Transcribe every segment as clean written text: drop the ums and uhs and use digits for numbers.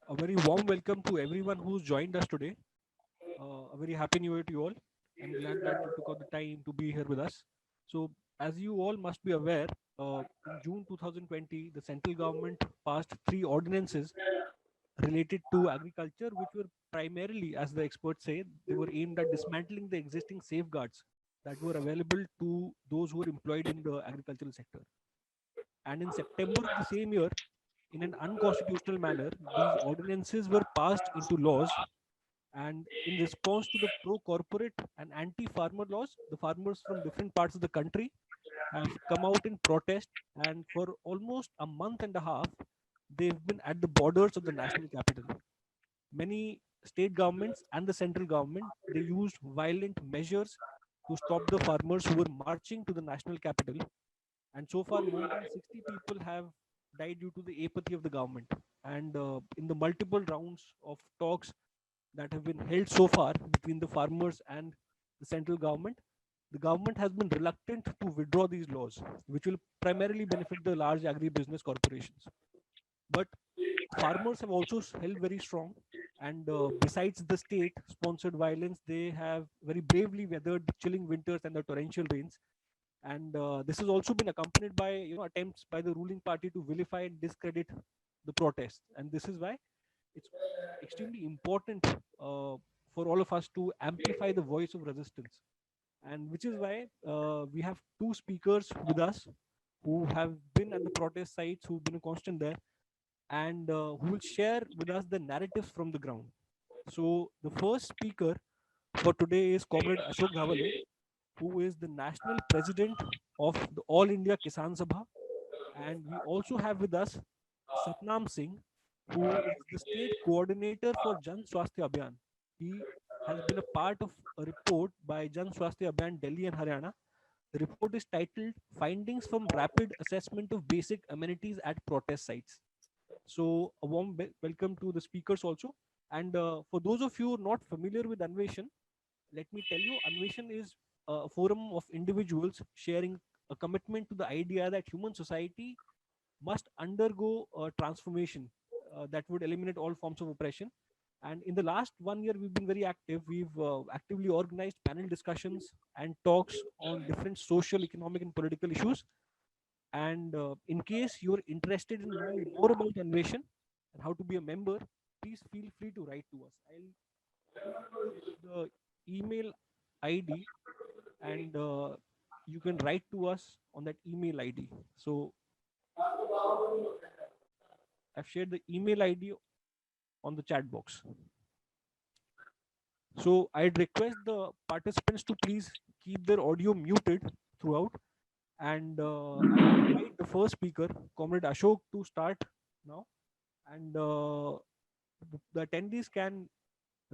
A very warm welcome to everyone who's joined us today. A very happy new year to you all. I'm glad that you took out the time to be here with us. So, as you all must be aware, in June 2020, the central government passed three ordinances related to agriculture, which were primarily, as the experts say, they were aimed at dismantling the existing safeguards that were available to those who were employed in the agricultural sector. And in September of the same year, in an unconstitutional manner, these ordinances were passed into laws. And in response to the pro corporate and anti farmer laws, the farmers from different parts of the country have come out in protest. And for almost a month and a half, they've been at the borders of the national capital. Many state governments and the central government, they used violent measures to stop the farmers who were marching to the national capital. And so far, more than 60 people have died due to the apathy of the government. And in the multiple rounds of talks that have been held so far between the farmers and the central government, the government has been reluctant to withdraw these laws, which will primarily benefit the large agribusiness corporations. But farmers have also held very strong. And besides the state sponsored violence, they have very bravely weathered the chilling winters and the torrential rains. And this has also been accompanied by attempts by the ruling party to vilify and discredit the protests. And this is why it's extremely important for all of us to amplify the voice of resistance. And which is why we have two speakers with us who have been at the protest sites, who've been a constant there, and who will share with us the narratives from the ground. So the first speaker for today is Comrade Ashok Dhawale, who is the national president of the All India Kisan Sabha. And we also have with us Satnam Singh, who is the state coordinator for Jan Swasthya Abhiyan. He has been a part of a report by Jan Swasthya Abhiyan, Delhi and Haryana. The report is titled Findings from Rapid Assessment of Basic Amenities at Protest Sites. So, a warm welcome to the speakers also. And for those of you not familiar with Anveshan, let me tell you, Anveshan is a forum of individuals sharing a commitment to the idea that human society must undergo a transformation that would eliminate all forms of oppression. And in the last 1 year, we've been very active. We've actively organized panel discussions and talks on different social, economic, and political issues. And in case you're interested in knowing more about Anveshan and how to be a member, please feel free to write to us. I'll give you the email ID, and you can write to us on that email ID. So I've shared the email ID on the chat box. So I'd request the participants to please keep their audio muted throughout. And I invite the first speaker, Comrade Ashok, to start now. And the attendees can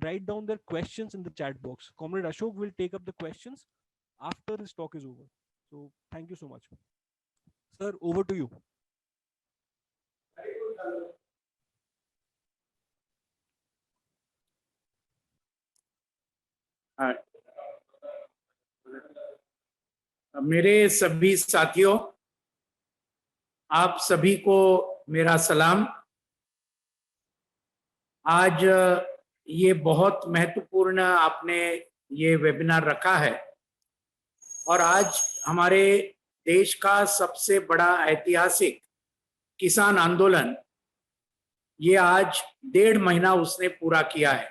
write down their questions in the chat box. Comrade Ashok will take up the questions after his talk is over. So thank you so much. Sir, over to you. मेरे सभी साथियों, आप सभी को मेरा सलाम। आज ये बहुत महत्वपूर्ण आपने ये वेबिनार रखा है और आज हमारे देश का सबसे बड़ा ऐतिहासिक किसान आंदोलन ये आज 1.5 महीना उसने पूरा किया है।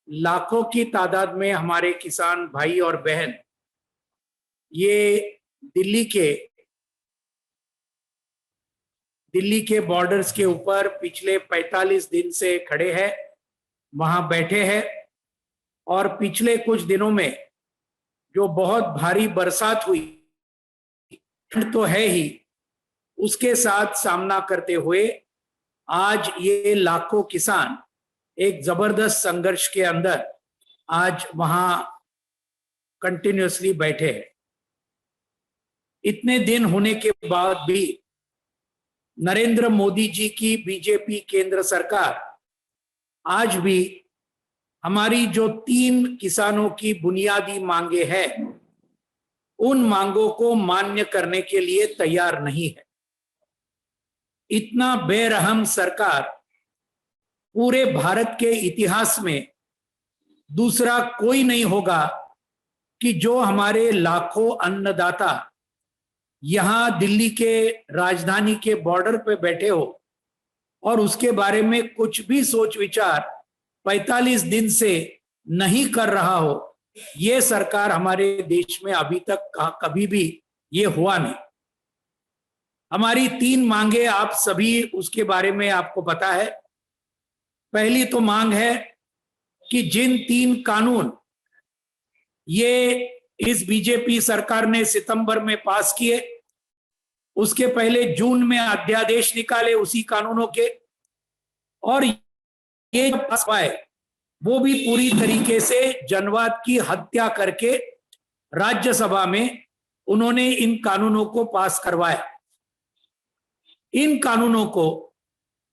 लाखों की तादाद में हमारे किसान भाई और बहन ये दिल्ली के बॉर्डर्स के ऊपर पिछले 45 दिन से खड़े हैं, वहां बैठे हैं और पिछले कुछ दिनों में जो बहुत भारी बरसात हुई, ठंड तो है ही, उसके साथ सामना करते हुए आज ये लाखों किसान एक जबरदस्त संघर्ष के अंदर आज वहां कंटिन्यूअसली बैठे हैं। इतने दिन होने के बाद भी नरेंद्र मोदी जी की बीजेपी केंद्र सरकार आज भी हमारी जो 3 किसानों की बुनियादी मांगे हैं, उन मांगों को मान्य करने के लिए तैयार नहीं है। इतना बेरहम सरकार पूरे भारत के इतिहास में दूसरा कोई नहीं होगा कि जो हमारे लाखों अन्नदाता यहां दिल्ली के राजधानी के बॉर्डर पे बैठे हो और उसके बारे में कुछ भी सोच विचार 45 दिन से नहीं कर रहा हो। ये सरकार हमारे देश में अभी तक कभी भी ये हुआ नहीं। हमारी 3 मांगे आप सभी उसके बारे में आपको पता है। पहली तो मांग है कि जिन 3 कानून ये इस बीजेपी सरकार ने सितंबर में पास किए, उसके पहले जून में अध्यादेश निकाले उसी कानूनों के, और ये पास पाए वो भी पूरी तरीके से जनवाद की हत्या करके राज्यसभा में उन्होंने इन कानूनों को पास करवाया। इन कानूनों को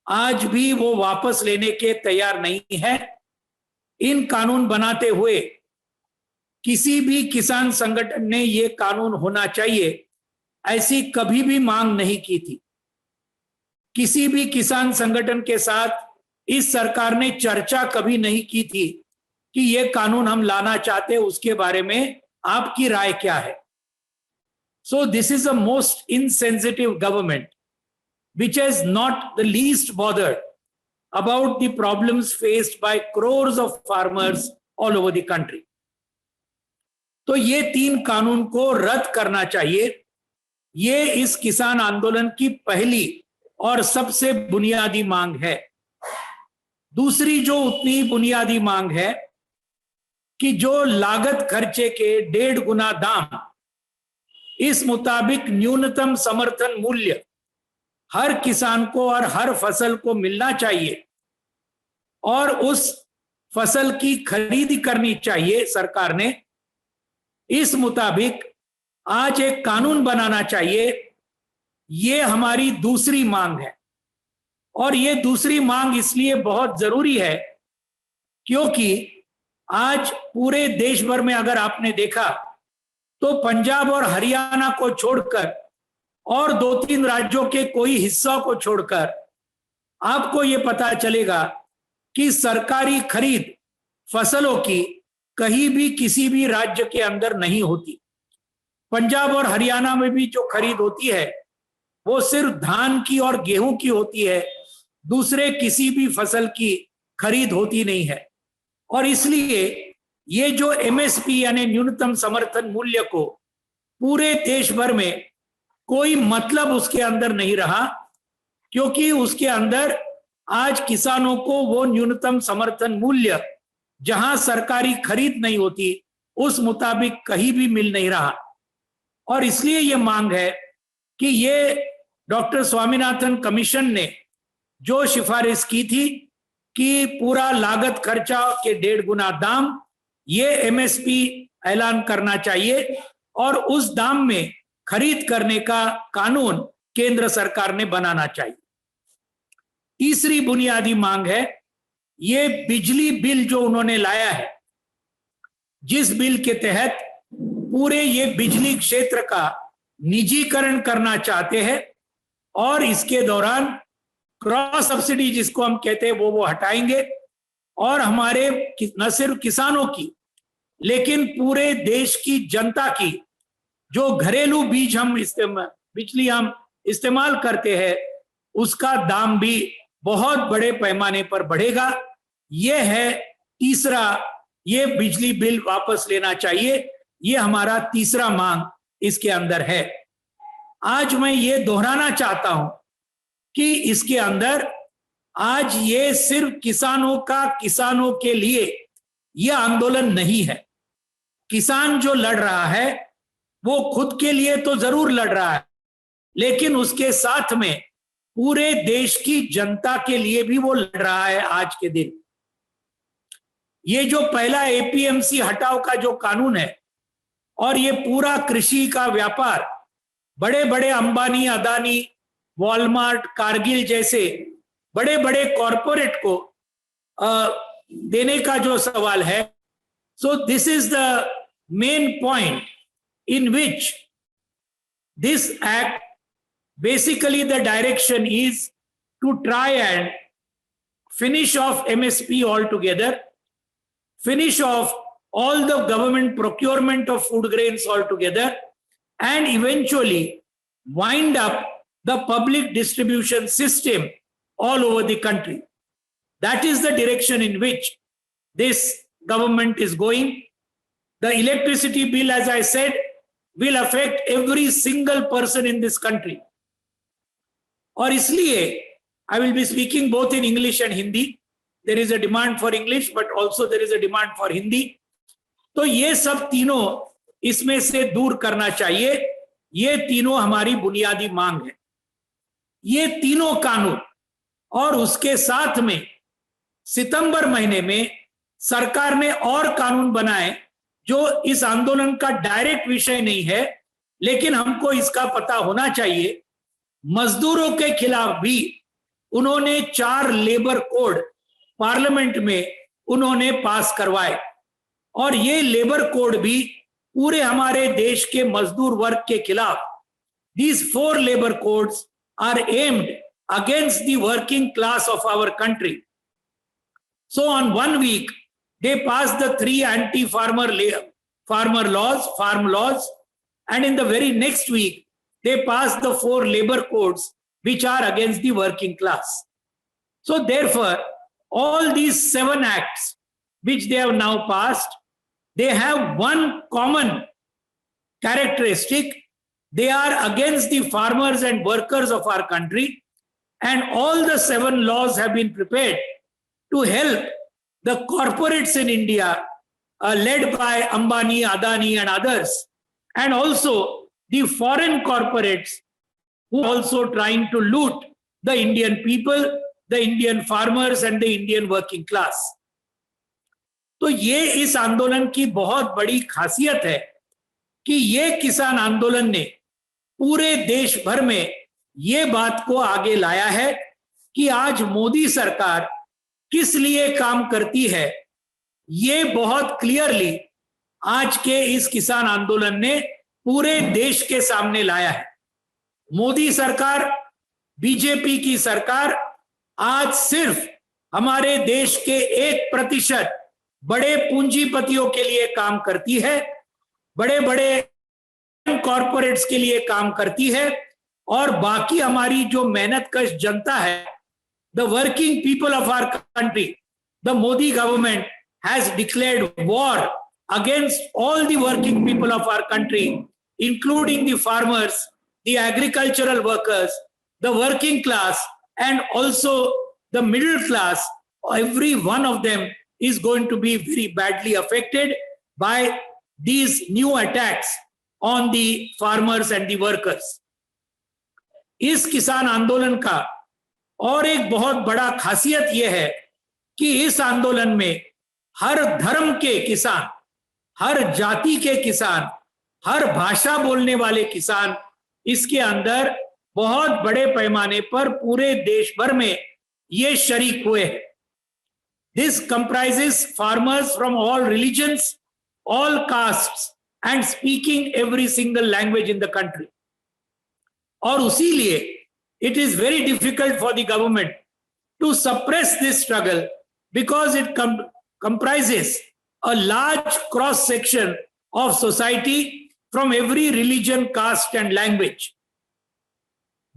आज भी वो वापस लेने के तैयार नहीं है। इन कानून बनाते हुए किसी भी किसान संगठन ने ये कानून होना चाहिए ऐसी कभी भी मांग नहीं की थी। किसी भी किसान संगठन के साथ इस सरकार ने चर्चा कभी नहीं की थी कि ये कानून हम लाना चाहते, उसके बारे में आपकी राय क्या है। So this is a most insensitive government which has not the least bothered about the problems faced by crores of farmers all over the country. तो ये 3 कानून को रद्द करना चाहिए। ये इस किसान आंदोलन की पहली और सबसे बुनियादी मांग है। दूसरी जो उतनी बुनियादी मांग है कि जो लागत खर्चे के 1.5 गुना दाम इस मुताबिक न्यूनतम समर्थन मूल्य हर किसान को और हर फसल को मिलना चाहिए और उस फसल की खरीद करनी चाहिए सरकार ने। इस मुताबिक आज एक कानून बनाना चाहिए। ये हमारी दूसरी मांग है और ये दूसरी मांग इसलिए बहुत जरूरी है क्योंकि आज पूरे देश भर में अगर आपने देखा तो पंजाब और हरियाणा को छोड़कर और 2-3 राज्यों के कोई हिस्सा को छोड़कर आपको यह पता चलेगा कि सरकारी खरीद फसलों की कहीं भी किसी भी राज्य के अंदर नहीं होती। पंजाब और हरियाणा में भी जो खरीद होती है वो सिर्फ धान की और गेहूं की होती है, दूसरे किसी भी फसल की खरीद होती नहीं है। और इसलिए ये जो एमएसपी यानी न्यूनतम समर्थन मूल्य को पूरे देश भर में कोई मतलब उसके अंदर नहीं रहा क्योंकि उसके अंदर आज किसानों को वो न्यूनतम समर्थन मूल्य जहां सरकारी खरीद नहीं होती उस मुताबिक कहीं भी मिल नहीं रहा। और इसलिए ये मांग है कि ये डॉक्टर स्वामीनाथन कमीशन ने जो सिफारिश की थी कि पूरा लागत खर्चा के 1.5 गुना दाम ये एमएसपी ऐलान करना चाहिए और उस दाम में खरीद करने का कानून केंद्र सरकार ने बनाना चाहिए। तीसरी बुनियादी मांग है ये बिजली बिल जो उन्होंने लाया है, जिस बिल के तहत पूरे ये बिजली क्षेत्र का निजीकरण करना चाहते हैं और इसके दौरान क्रॉस सब्सिडी जिसको हम कहते हैं वो हटाएंगे और हमारे न सिर्फ किसानों की लेकिन पूरे देश की जनता की जो घरेलू बिजली हम इस्तेमाल करते हैं उसका दाम भी बहुत बड़े पैमाने पर बढ़ेगा। यह है तीसरा, ये बिजली बिल वापस लेना चाहिए। ये हमारा तीसरा मांग इसके अंदर है। आज मैं ये दोहराना चाहता हूं कि इसके अंदर आज ये सिर्फ किसानों के लिए यह आंदोलन नहीं है। किसान जो लड़ रहा है वो खुद के लिए तो जरूर लड़ रहा है लेकिन उसके साथ में पूरे देश की जनता के लिए भी वो लड़ रहा है। आज के दिन ये जो पहला एपीएमसी हटाओ का जो कानून है और ये पूरा कृषि का व्यापार बड़े बड़े अंबानी, अदानी, वॉलमार्ट, कारगिल जैसे बड़े बड़े कॉरपोरेट को देने का जो सवाल है, so this is the main point in which this act basically the direction is to try and finish off MSP altogether, finish off all the government procurement of food grains altogether, and eventually wind up the public distribution system all over the country. That is the direction in which this government is going. The electricity bill, as I said, will affect every single person in this country. और इसलिए I will be speaking both in English and Hindi. There is a demand for English, but also there is a demand for Hindi. तो ये सब तीनों इसमें से दूर करना चाहिए. ये तीनों हमारी बुनियादी मांग है. ये तीनों कानून और उसके साथ में सितंबर महीने में सरकार ने और कानून बनाए जो इस आंदोलन का डायरेक्ट विषय नहीं है, लेकिन हमको इसका पता होना चाहिए. मजदूरों के खिलाफ भी उन्होंने 4 लेबर कोड पार्लियामेंट में उन्होंने पास करवाए और ये लेबर कोड भी पूरे हमारे देश के मजदूर वर्ग के खिलाफ. These 4 labor codes are aimed against the working class of our country. So on 1 week they passed the 3 anti-farmer farm laws, and in the very next week they passed the 4 labor codes which are against the working class. So therefore all these 7 acts which they have now passed, they have one common characteristic. They are against the farmers and workers of our country, and all the 7 laws have been prepared to help the corporates in India, led by Ambani, Adani and others, and also the foreign corporates who are also trying to loot the Indian people, the Indian farmers and the Indian working class. तो ये इस आंदोलन की बहुत बड़ी खासियत है कि ये किसान आंदोलन ने पूरे देश भर में ये बात को आगे लाया है कि आज मोदी सरकार किस लिए काम करती है. ये बहुत क्लियरली आज के इस किसान आंदोलन ने पूरे देश के सामने लाया है. मोदी सरकार, बीजेपी की सरकार आज सिर्फ हमारे देश के 1% बड़े पूंजीपतियों के लिए काम करती है, बड़े बड़े कॉर्पोरेट्स के लिए काम करती है, और बाकी हमारी जो मेहनतकश जनता है, the working people of our country, the Modi government has declared war against all the working people of our country, including the farmers, the agricultural workers, the working class, and also the middle class. Every one of them is going to be very badly affected by these new attacks on the farmers and the workers. इस किसान आंदोलन का और एक बहुत बड़ा खासियत यह है कि इस आंदोलन में हर धर्म के किसान, हर जाति के किसान, हर भाषा बोलने वाले किसान इसके अंदर बहुत बड़े पैमाने पर पूरे देश भर में ये शरीक हुए हैं. This comprises farmers from all religions, all castes, and speaking every single language in the country. और उसीलिए it is very difficult for the government to suppress this struggle because it comprises a large cross section of society from every religion, caste and language.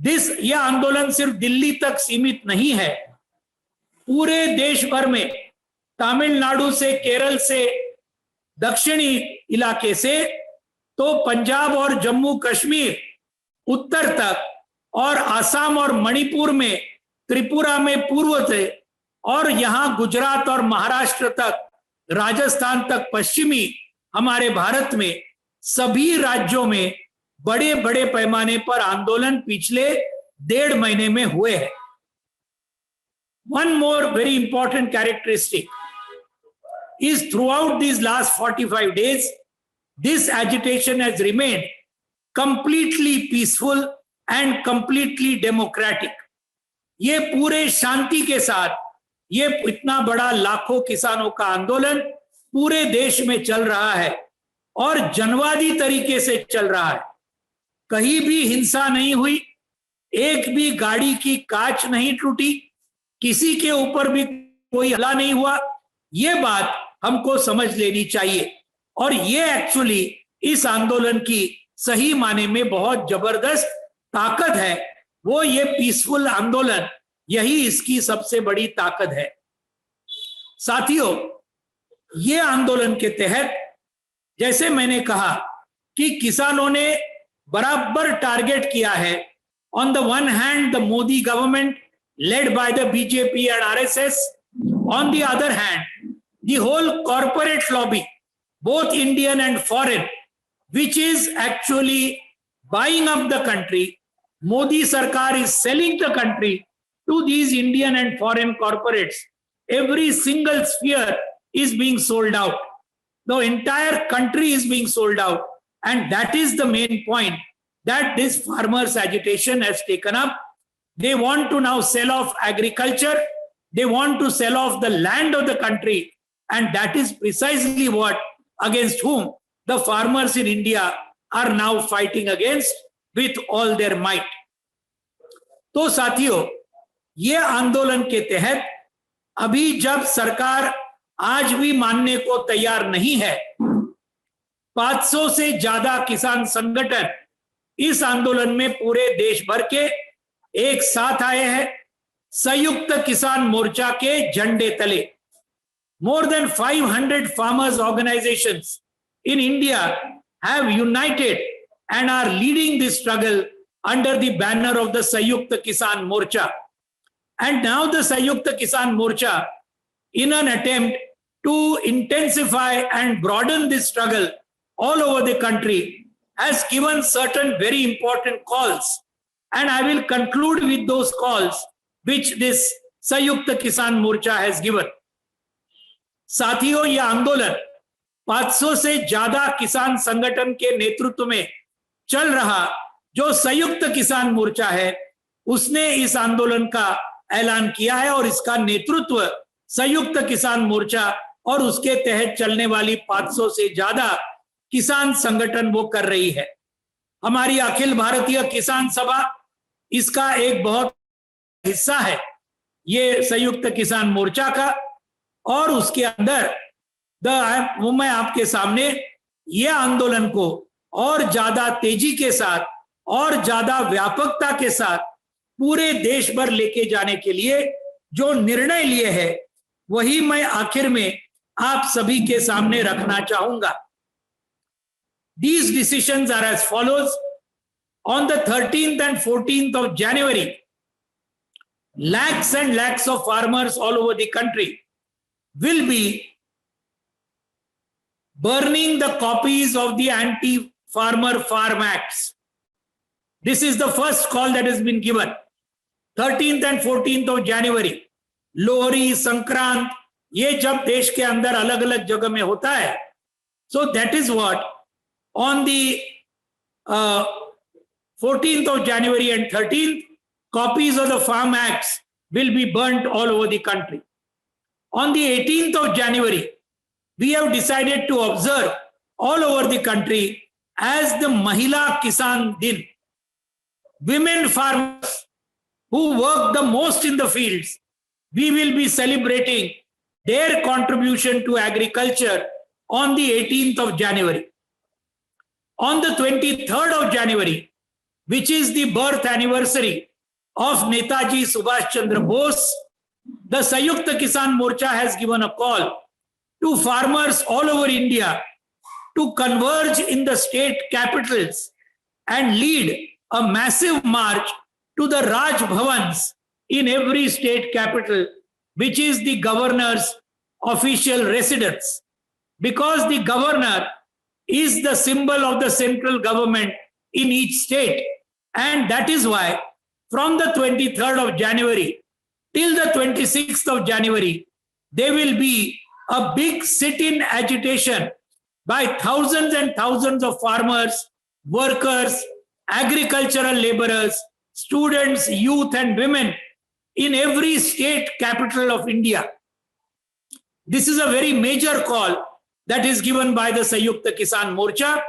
यह आंदोलन सिर्फ दिल्ली तक सीमित नहीं है. पूरे देश भर में, तमिलनाडु से, केरल से, दक्षिणी इलाके से तो पंजाब और जम्मू कश्मीर उत्तर तक, और आसाम और मणिपुर में, त्रिपुरा में पूर्व से, और यहां गुजरात और महाराष्ट्र तक, राजस्थान तक पश्चिमी हमारे भारत में सभी राज्यों में बड़े बड़े पैमाने पर आंदोलन पिछले 1.5 महीने में हुए हैं. One more very important characteristic is throughout these last 45 days, this agitation has remained completely peaceful and completely democratic. ये पूरे शांति के साथ ये इतना बड़ा लाखों किसानों का आंदोलन पूरे देश में चल रहा है और जनवादी तरीके से चल रहा है. कहीं भी हिंसा नहीं हुई, एक भी गाड़ी की कांच नहीं टूटी, किसी के ऊपर भी कोई हमला नहीं हुआ, ये बात हमको समझ लेनी चाहिए। और ये एक्चुअली इस आंदोलन की सही माने में बहुत जबरदस्त ताकत है, वो ये पीसफुल आंदोलन, यही इसकी सबसे बड़ी ताकत है। साथियों, ये आंदोलन के तहत जैसे मैंने कहा कि किसानों ने बराबर टारगेट किया है। On the one hand the Modi government led by the BJP and RSS, on the other hand the whole corporate lobby, both Indian and foreign, which is actually buying up the country. Modi Sarkar is selling the country to these Indian and foreign corporates. Every single sphere is being sold out. The entire country is being sold out. And that is the main point that this farmers' agitation has taken up. They want to now sell off agriculture. They want to sell off the land of the country. And that is precisely what, against whom the farmers in India are now fighting against with all their might. तो साथियों, ये आंदोलन के तहत अभी जब सरकार आज भी मानने को तैयार नहीं है, 500 से ज्यादा किसान संगठन इस आंदोलन में पूरे देश भर के एक साथ आए हैं। संयुक्त किसान मोर्चा के झंडे तले more than 500 farmers organizations in India have united and are leading this struggle under the banner of the Sanyukta Kisan Morcha. And now the Sanyukta Kisan Morcha, in an attempt to intensify and broaden this struggle all over the country, has given certain very important calls. And I will conclude with those calls which this Sanyukta Kisan Morcha has given. साथियों, यह आंदोलन 500 से ज्यादा किसान संगठन के नेतृत्व में चल रहा जो संयुक्त किसान मोर्चा है, उसने इस आंदोलन का ऐलान किया है और इसका नेतृत्व संयुक्त किसान मोर्चा और उसके तहत चलने वाली 500 से ज्यादा किसान संगठन वो कर रही है। हमारी अखिल भारतीय किसान सभा इसका एक बहुत हिस्सा है, ये संयुक्त किसान मोर्चा का। और उसके अंदर वो मैं आपके सामने ये आंदोलन को और ज्यादा तेजी के साथ और ज्यादा व्यापकता के साथ पूरे देश भर लेके जाने के लिए जो निर्णय लिए हैं, वही मैं आखिर में आप सभी के सामने रखना चाहूंगा। These decisions are as follows. On the 13th and 14th of January, lakhs and lakhs of farmers all over the country will be burning the copies of the anti-farmer farm acts. This is the first call that has been given. 13th and 14th of January, Lohri, संक्रांत, ये जब देश के अंदर अलग अलग जगह में होता है, so that is what on the 14th of January and 13th, copies of the farm acts will be burnt all over the country. On the 18th of January, we have decided to observe all over the country as the Mahila Kisan Din. Women farmers who work the most in the fields, we will be celebrating their contribution to agriculture on the 18th of January. On the 23rd of January, which is the birth anniversary of Netaji Subhash Chandra Bose, the Sanyukta Kisan Morcha has given a call to farmers all over India to converge in the state capitals and lead a massive march to the Raj Bhavans in every state capital, which is the governor's official residence. Because the governor is the symbol of the central government in each state. And that is why from the 23rd of January till the 26th of January, there will be a big sit-in agitation by thousands and thousands of farmers, workers, agricultural laborers, students, youth and women in every state capital of India. This is a very major call that is given by the Sanyukta Kisan Morcha,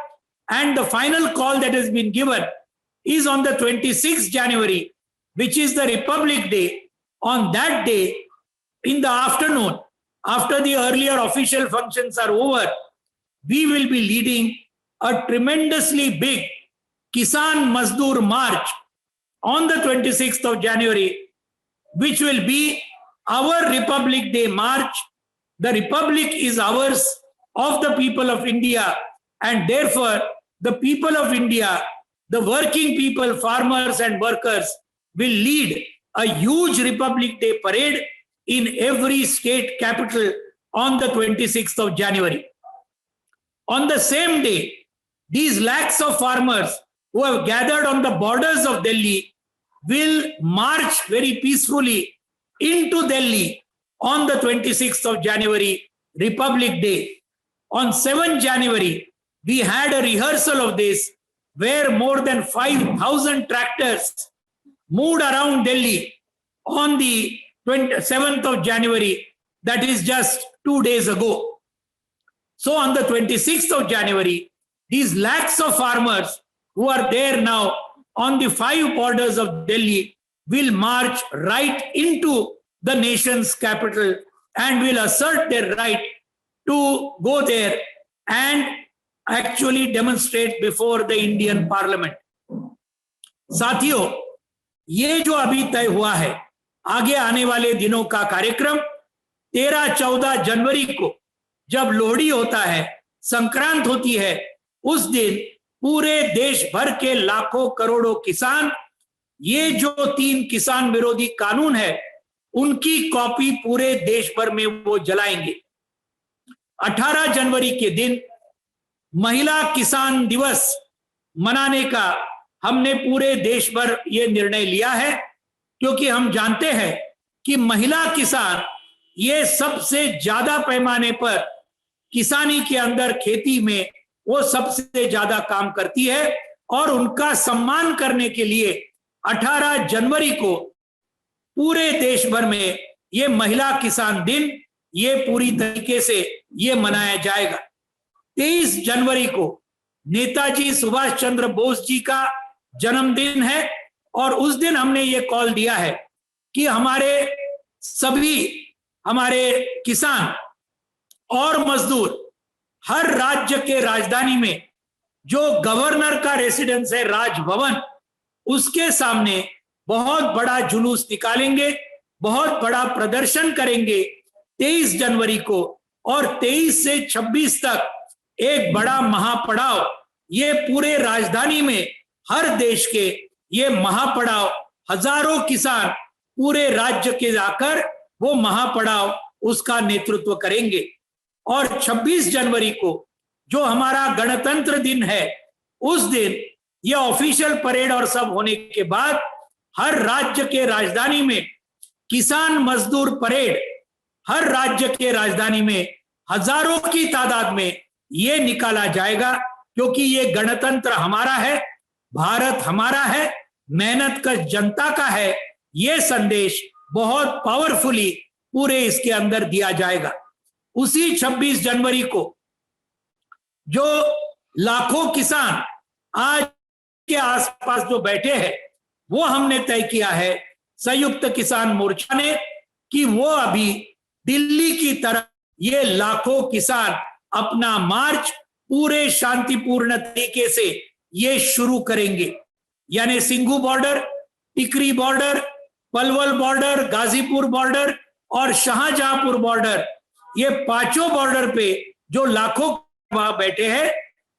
and the final call that has been given is on the 26th January, which is the Republic Day, On that day, in the afternoon, after the earlier official functions are over, we will be leading a tremendously big Kisan Mazdoor March on the 26th of January, which will be our Republic Day March. The Republic is ours, of the people of India, and therefore the people of India, the working people, farmers and workers, will lead a huge Republic Day parade in every state capital on the 26th of January. On the same day, these lakhs of farmers who have gathered on the borders of Delhi will march very peacefully into Delhi on the 26th of January, Republic Day. On 7th January, we had a rehearsal of this where more than 5,000 tractors moved around Delhi on the 7th of January, that is just 2 days ago. So on the 26th of January, these lakhs of farmers who are there now on the 5 borders of Delhi will march right into the nation's capital and will assert their right to go there and actually demonstrate before the Indian Parliament. साथियों, ये जो अभी तय हुआ है आगे आने वाले दिनों का कार्यक्रम, 13-14 जनवरी को जब लोहड़ी होता है, संक्रांत होती है, उस दिन पूरे देश भर के लाखों करोड़ों किसान ये जो 3 किसान विरोधी कानून है उनकी कॉपी पूरे देश भर में वो जलाएंगे। 18 जनवरी के दिन महिला किसान दिवस मनाने का हमने पूरे देश भर ये निर्णय लिया है, क्योंकि हम जानते हैं कि महिला किसान ये सबसे ज्यादा पैमाने पर किसानी के अंदर, खेती में वो सबसे ज्यादा काम करती है, और उनका सम्मान करने के लिए 18 जनवरी को पूरे देश भर में ये महिला किसान दिन ये पूरी तरीके से ये मनाया जाएगा। 23 जनवरी को नेताजी सुभाष चंद्र बोस जी का जन्मदिन है, और उस दिन हमने ये कॉल दिया है कि हमारे किसान और मजदूर हर राज्य के राजधानी में जो गवर्नर का रेसिडेंस है राजभवन, उसके सामने बहुत बड़ा जुलूस निकालेंगे, बहुत बड़ा प्रदर्शन करेंगे 23 जनवरी को, और 23 से 26 तक एक बड़ा महापड़ाव ये पूरे राजधानी में, हर देश के ये महापड़ाव, हजारों किसान पूरे राज्य के जाकर वो महापड़ाव उसका नेतृत्व करेंगे। और 26 जनवरी को जो हमारा गणतंत्र दिन है, उस दिन ये ऑफिशियल परेड और सब होने के बाद हर राज्य के राजधानी में किसान मजदूर परेड, हर राज्य के राजधानी में हजारों की तादाद में ये निकाला जाएगा, क्योंकि ये गणतंत्र हमारा है, भारत हमारा है, मेहनत का जनता का है। ये संदेश बहुत पावरफुली पूरे इसके अंदर दिया जाएगा। उसी 26 जनवरी को जो लाखों किसान आज के आसपास जो बैठे हैं, वो हमने तय किया है संयुक्त किसान मोर्चा ने कि वो अभी दिल्ली की तरफ ये लाखों किसान अपना मार्च पूरे शांतिपूर्ण तरीके से ये शुरू करेंगे। यानी Singhu border, Tikri border, Palwal border, Ghazipur border और शाहजहांपुर बॉर्डर, ये पांचों बॉर्डर पे जो लाखों वहां बैठे हैं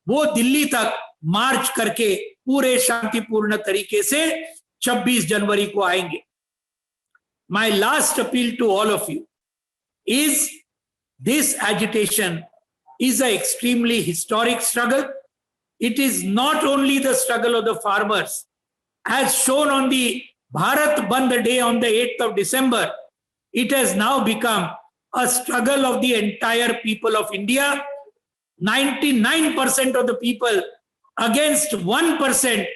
वो दिल्ली तक मार्च करके पूरे शांतिपूर्ण तरीके से 26 जनवरी को आएंगे। My last appeal to all of you is this agitation is an extremely historic struggle. It is not only the struggle of the farmers, as shown on the Bharat Bandh Day on the 8th of December. It has now become a struggle of the entire people of India. 99% of the people against 1%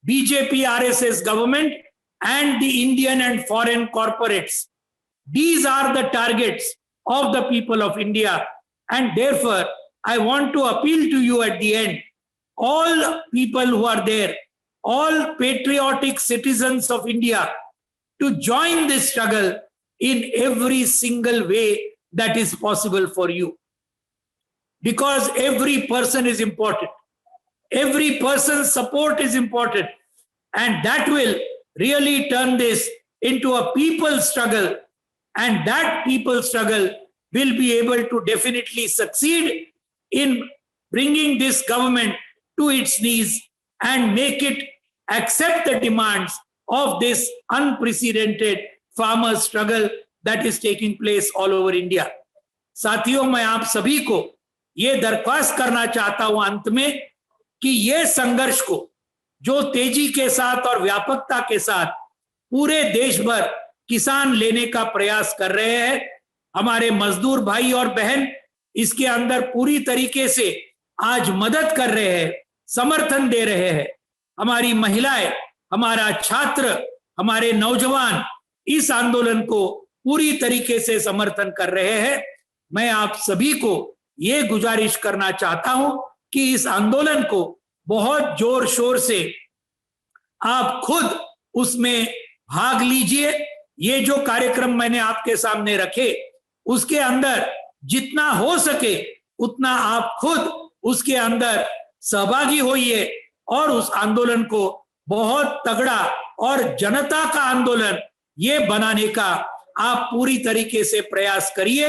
BJP RSS government and the Indian and foreign corporates. These are the targets of the people of India, and therefore I want to appeal to you at the end, all people who are there, all patriotic citizens of India, to join this struggle in every single way that is possible for you. Because every person is important. Every person's support is important. And that will really turn this into a people struggle. And that people struggle will be able to definitely succeed in bringing this government to its knees and make it accept the demands of this unprecedented farmer struggle that is taking place all over India. साथियों, मैं आप सभी को ये दरख्वास्त करना चाहता हूं अंत में कि ये संघर्ष को जो तेजी के साथ और व्यापकता के साथ पूरे देश भर किसान लेने का प्रयास कर रहे हैं, हमारे मजदूर भाई और बहन इसके अंदर पूरी तरीके से आज मदद कर रहे हैं, समर्थन दे रहे हैं। हमारी महिलाएं, हमारा छात्र, हमारे नौजवान इस आंदोलन को पूरी तरीके से समर्थन कर रहे हैं। मैं आप सभी को ये गुजारिश करना चाहता हूं कि इस आंदोलन को बहुत जोर शोर से आप खुद उसमें भाग लीजिए। ये जो कार्यक्रम मैंने आपके सामने रखे उसके अंदर जितना हो सके उतना आप खुद उसके अंदर सहभागी होइए और उस आंदोलन को बहुत तगड़ा और जनता का आंदोलन ये बनाने का आप पूरी तरीके से प्रयास करिए।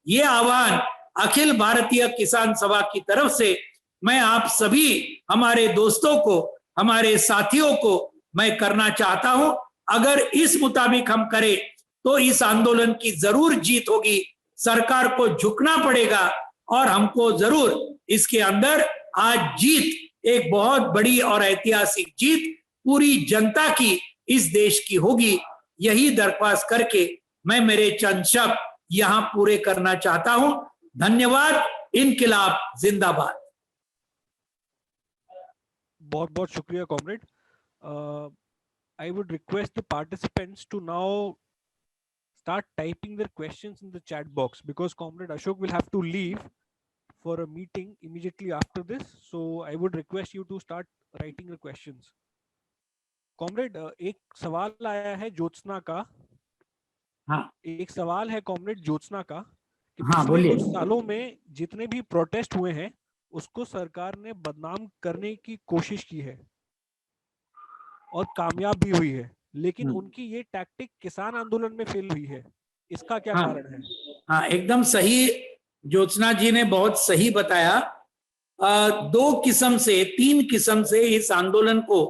ये आह्वान अखिल भारतीय किसान सभा की तरफ से मैं आप सभी हमारे दोस्तों को, हमारे साथियों को मैं करना चाहता हूं। अगर इस मुताबिक हम करें तो इस आंदोलन की जरूर जीत होगी। सरकार को झुकना पड़ेगा और हमको जरूर इसके अंदर आज जीत एक बहुत बड़ी और ऐतिहासिक जीत पूरी जनता की इस देश की होगी। यही दरख्वास्त करके मैं मेरे चंद शब्द यहां पूरे करना चाहता हूं। धन्यवाद। इनकिलाब जिंदाबाद। बहुत बहुत शुक्रिया comrade. I would request the participants to now start typing their questions in the chat box because Comrade Ashok will have to leave for a meeting immediately after this. So I would request you to start writing the questions. Comrade, एक सवाल आया है ज्योत्सना का। हाँ, एक सवाल है comrade Jyotsna का कि हाँ, पिछले बोलिए। कुछ सालों में जितने भी प्रोटेस्ट हुए हैं उसको सरकार ने बदनाम करने की कोशिश की है और कामयाब भी हुई है, लेकिन उनकी ये टैक्टिक किसान आंदोलन में फेल हुई है। इसका क्या कारण है? हाँ, एकदम सही ज्योत्सना जी ने बहुत सही बताया। दो किस्म से, तीन किस्म से इस आंदोलन को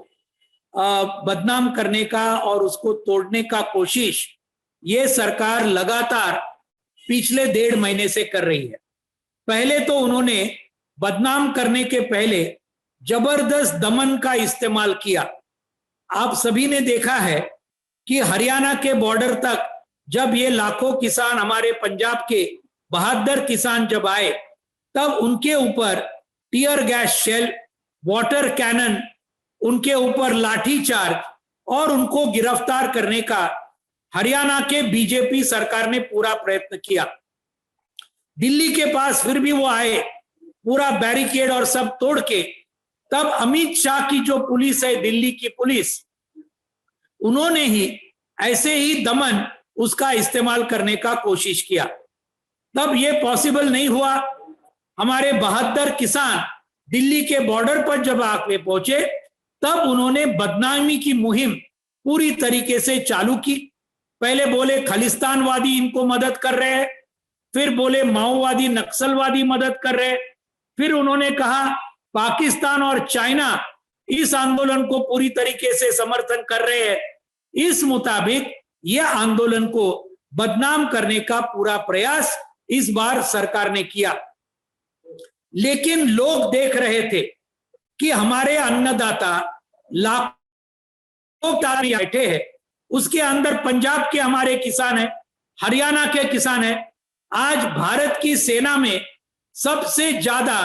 बदनाम करने का और उसको तोड़ने का कोशिश ये सरकार लगातार पिछले 1.5 महीने से कर रही है। पहले तो उन्होंने बदनाम करने के पहले जबरदस्त दमन का इस्तेमाल किया। आप सभी ने देखा है कि हरियाणा के बॉर्डर तक जब ये लाखों किसान, हमारे पंजाब के 72 किसान जब आए, तब उनके ऊपर tear gas shell, water cannon, उनके ऊपर लाठीचार्ज और उनको गिरफ्तार करने का हरियाणा के बीजेपी सरकार ने पूरा प्रयत्न किया। दिल्ली के पास फिर भी वो आए, पूरा बैरिकेड और सब तोड़ के, तब अमित शाह की जो पुलिस है, दिल्ली की पुलिस, उन्होंने ही ऐसे ही दमन उसका इस्तेमाल करने का कोशिश किया। तब ये पॉसिबल नहीं हुआ। हमारे 72 किसान दिल्ली के बॉर्डर पर जब आके पहुंचे तब उन्होंने बदनामी की मुहिम पूरी तरीके से चालू की। पहले बोले खालिस्तानवादी इनको मदद कर रहे हैं, फिर बोले माओवादी नक्सलवादी मदद कर रहे हैं, फिर उन्होंने कहा पाकिस्तान और चाइना इस आंदोलन को पूरी तरीके से समर्थन कर रहे हैं। इस मुताबिक यह आंदोलन को बदनाम करने का पूरा प्रयास इस बार सरकार ने किया। लेकिन लोग देख रहे थे कि हमारे अन्नदाता लाखों बैठे हैं, उसके अंदर पंजाब के हमारे किसान हैं, हरियाणा के किसान हैं। आज भारत की सेना में सबसे ज्यादा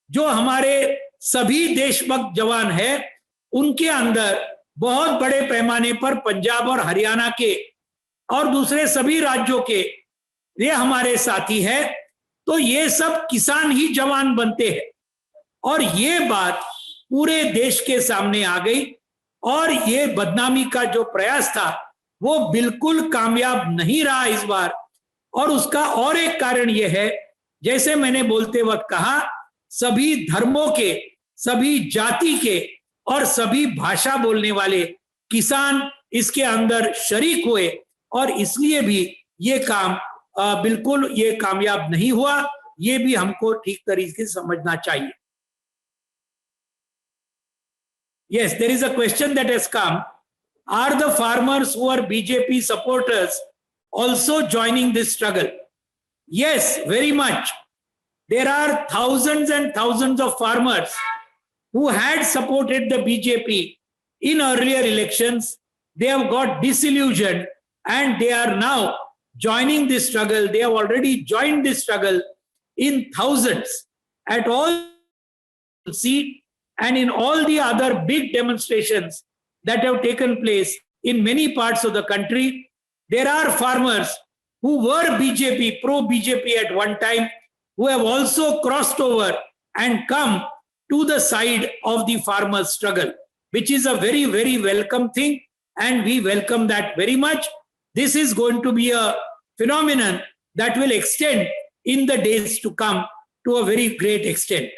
जो हमारे सभी देशभक्त जवान हैं, उनके अंदर बहुत बड़े पैमाने पर पंजाब और हरियाणा के और दूसरे सभी राज्यों के ये हमारे साथी हैं। तो ये सब किसान ही जवान बनते हैं और ये बात पूरे देश के सामने आ गई और ये बदनामी का जो प्रयास था वो बिल्कुल कामयाब नहीं रहा इस बार। और उसका और एक कारण यह है, जैसे मैंने बोलते वक्त कहा, सभी धर्मों के, सभी जाति के और सभी भाषा बोलने वाले किसान इसके अंदर शरीक हुए, और इसलिए भी ये काम बिल्कुल ये कामयाब नहीं हुआ। ये भी हमको ठीक तरीके से समझना चाहिए। Yes, there is a question that has come. Are the farmers who are BJP supporters also joining this struggle? Yes, very much. There are thousands and thousands of farmers who had supported the BJP in earlier elections. They have got disillusioned and they are now joining this struggle. They have already joined this struggle in thousands at all seat and in all the other big demonstrations that have taken place in many parts of the country. There are farmers who were BJP, pro-BJP at one time, who have also crossed over and come to the side of the farmers' struggle, which is a very, very welcome thing, and we welcome that very much. This is going to be a phenomenon that will extend in the days to come to a very great extent.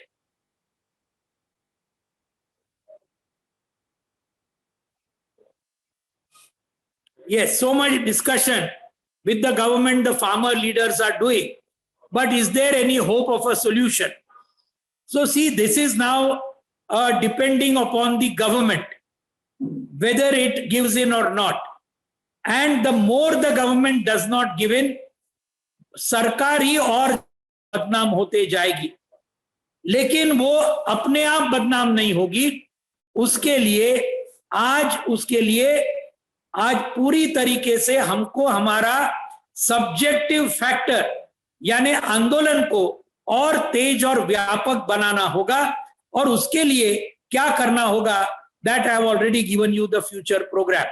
Yes, so much discussion with the government the farmer leaders are doing, but is there any hope of a solution? So see, this is now depending upon the government, whether it gives in or not. And the more the government does not give in, सरकार ही और बदनाम होते जाएगी। लेकिन वो अपने आप बदनाम नहीं होगी, उसके लिए आज पूरी तरीके से हमको हमारा सब्जेक्टिव फैक्टर यानी आंदोलन को और तेज और व्यापक बनाना होगा। और उसके लिए क्या करना होगा, that I have already given you the future program.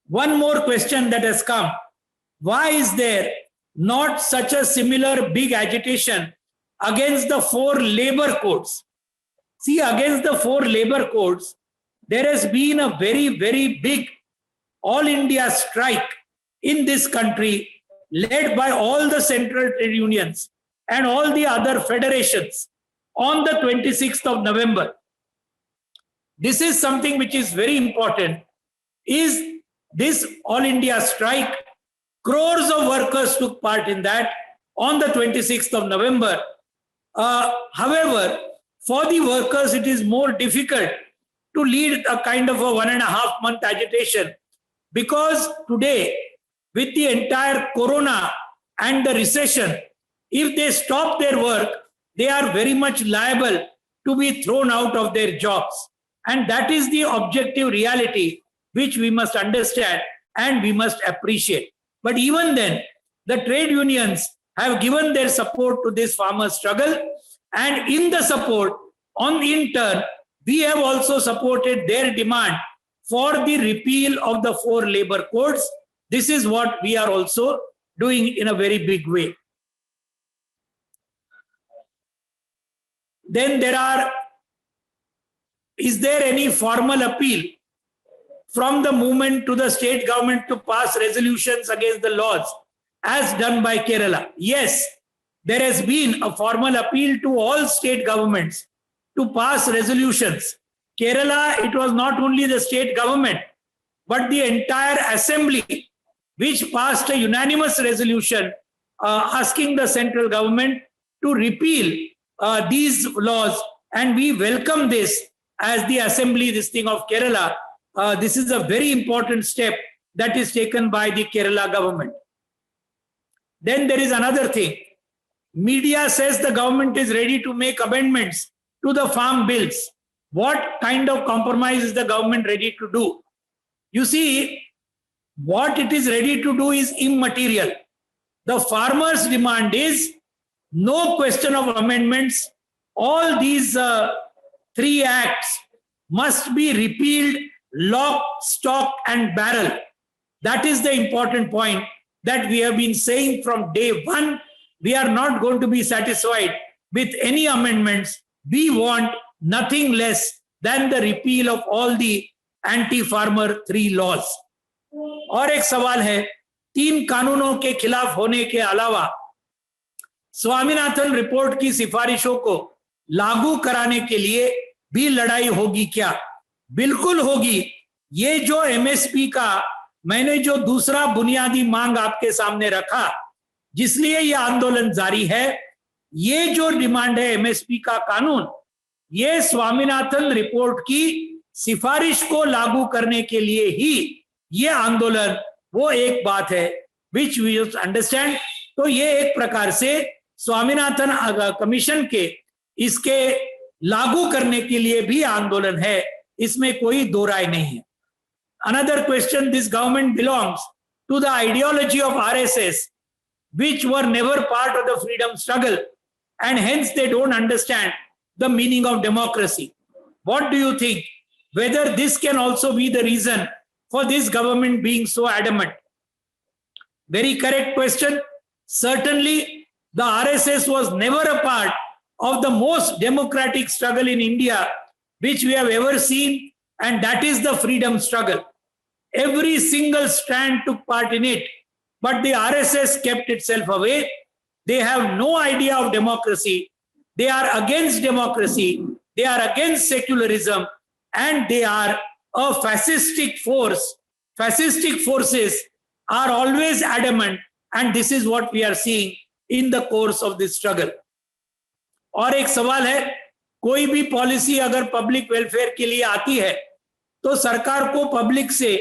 One more question that has come: why is there not such a similar big agitation against the 4 labor codes? See, against the 4 labor codes, there has been a very, very big all India strike in this country, led by all the central trade unions and all the other federations on the 26th of November. This is something which is very important. Is this all India strike? Crores of workers took part in that on the 26th of November. However, for the workers, it is more difficult to lead a kind of a 1.5 month agitation, because today, with the entire corona and the recession, if they stop their work, they are very much liable to be thrown out of their jobs. And that is the objective reality which we must understand and we must appreciate. But even then, the trade unions have given their support to this farmer struggle, and in the support, in turn, we have also supported their demand for the repeal of the 4 labor codes. This is what we are also doing in a very big way. Then is there any formal appeal from the movement to the state government to pass resolutions against the laws as done by Kerala? Yes, there has been a formal appeal to all state governments to pass resolutions. Kerala, it was not only the state government, but the entire assembly, which passed a unanimous resolution asking the central government to repeal these laws. And we welcome this as the assembly, this thing of Kerala. This is a very important step that is taken by the Kerala government. Then there is another thing. Media says the government is ready to make amendments to the farm bills. What kind of compromise is the government ready to do? You see, what it is ready to do is immaterial. The farmers' demand is no question of amendments. All these 3 acts must be repealed, lock, stock, and barrel. That is the important point that we have been saying from day one. We are not going to be satisfied with any amendments. We want nothing less than the repeal of all the anti-farmer 3 laws. और एक सवाल है, 3 कानूनों के खिलाफ होने के अलावा स्वामीनाथन रिपोर्ट की सिफारिशों को लागू कराने के लिए भी लड़ाई होगी क्या? बिल्कुल होगी। ये जो एमएसपी का मैंने जो दूसरा बुनियादी मांग आपके सामने रखा, जिसलिए यह आंदोलन जारी है, ये जो डिमांड है एमएसपी का कानून, ये स्वामीनाथन रिपोर्ट की सिफारिश को लागू करने के लिए ही ये आंदोलन, वो एक बात है विच वी अंडरस्टैंड। तो ये एक प्रकार से स्वामीनाथन कमीशन के इसके लागू करने के लिए भी आंदोलन है, इसमें कोई दो राय नहीं है। Another question, this government belongs to the ideology of RSS, which were never part of the freedom struggle, and hence they don't understand the meaning of democracy. What do you think? Whether this can also be the reason for this government being so adamant? Very correct question. Certainly, the RSS was never a part of the most democratic struggle in India, which we have ever seen, and that is the freedom struggle. Every single strand took part in it, but the RSS kept itself away. They have no idea of democracy. They are against democracy. They are against secularism, and they are a fascistic force. Fascistic forces are always adamant, and this is what we are seeing in the course of this struggle. और एक सवाल है, कोई भी policy अगर public welfare के लिए आती है तो सरकार को पब्लिक से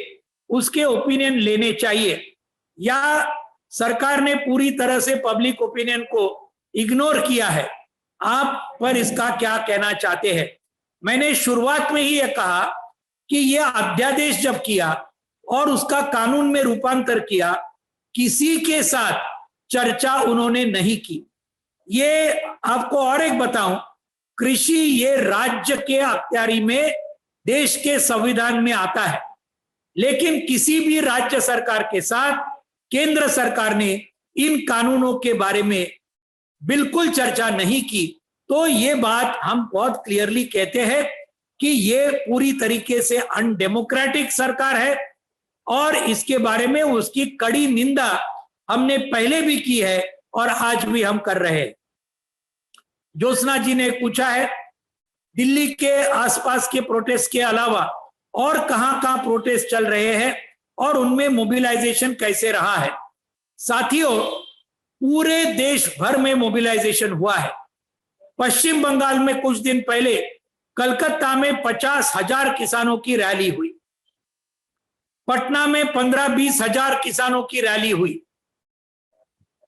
उसके ओपिनियन लेने चाहिए, या सरकार ने पूरी तरह से पब्लिक ओपिनियन को इग्नोर किया है? आप पर इसका क्या कहना चाहते हैं? मैंने शुरुआत में ही यह कहा कि यह अध्यादेश जब किया और उसका कानून में रूपांतर किया, किसी के साथ चर्चा उन्होंने नहीं की। ये आपको और एक बताऊं, कृषि ये राज्य के अख्तियारी में देश के संविधान में आता है, लेकिन किसी भी राज्य सरकार के साथ केंद्र सरकार ने इन कानूनों के बारे में बिल्कुल चर्चा नहीं की। तो ये बात हम बहुत क्लियरली कहते हैं कि ये पूरी तरीके से अनडेमोक्रेटिक सरकार है, और इसके बारे में उसकी कड़ी निंदा हमने पहले भी की है और आज भी हम कर रहे हैं। ज्योत्सना जी ने पूछा है, दिल्ली के आसपास के प्रोटेस्ट के अलावा और कहां-कहां प्रोटेस्ट चल रहे हैं और उनमें मोबिलाइजेशन कैसे रहा है? साथियों, पूरे देश भर में मोबिलाइजेशन हुआ है। पश्चिम बंगाल में कुछ दिन पहले कलकत्ता में 50,000 किसानों की रैली हुई, पटना में 15-20 हजार किसानों की रैली हुई,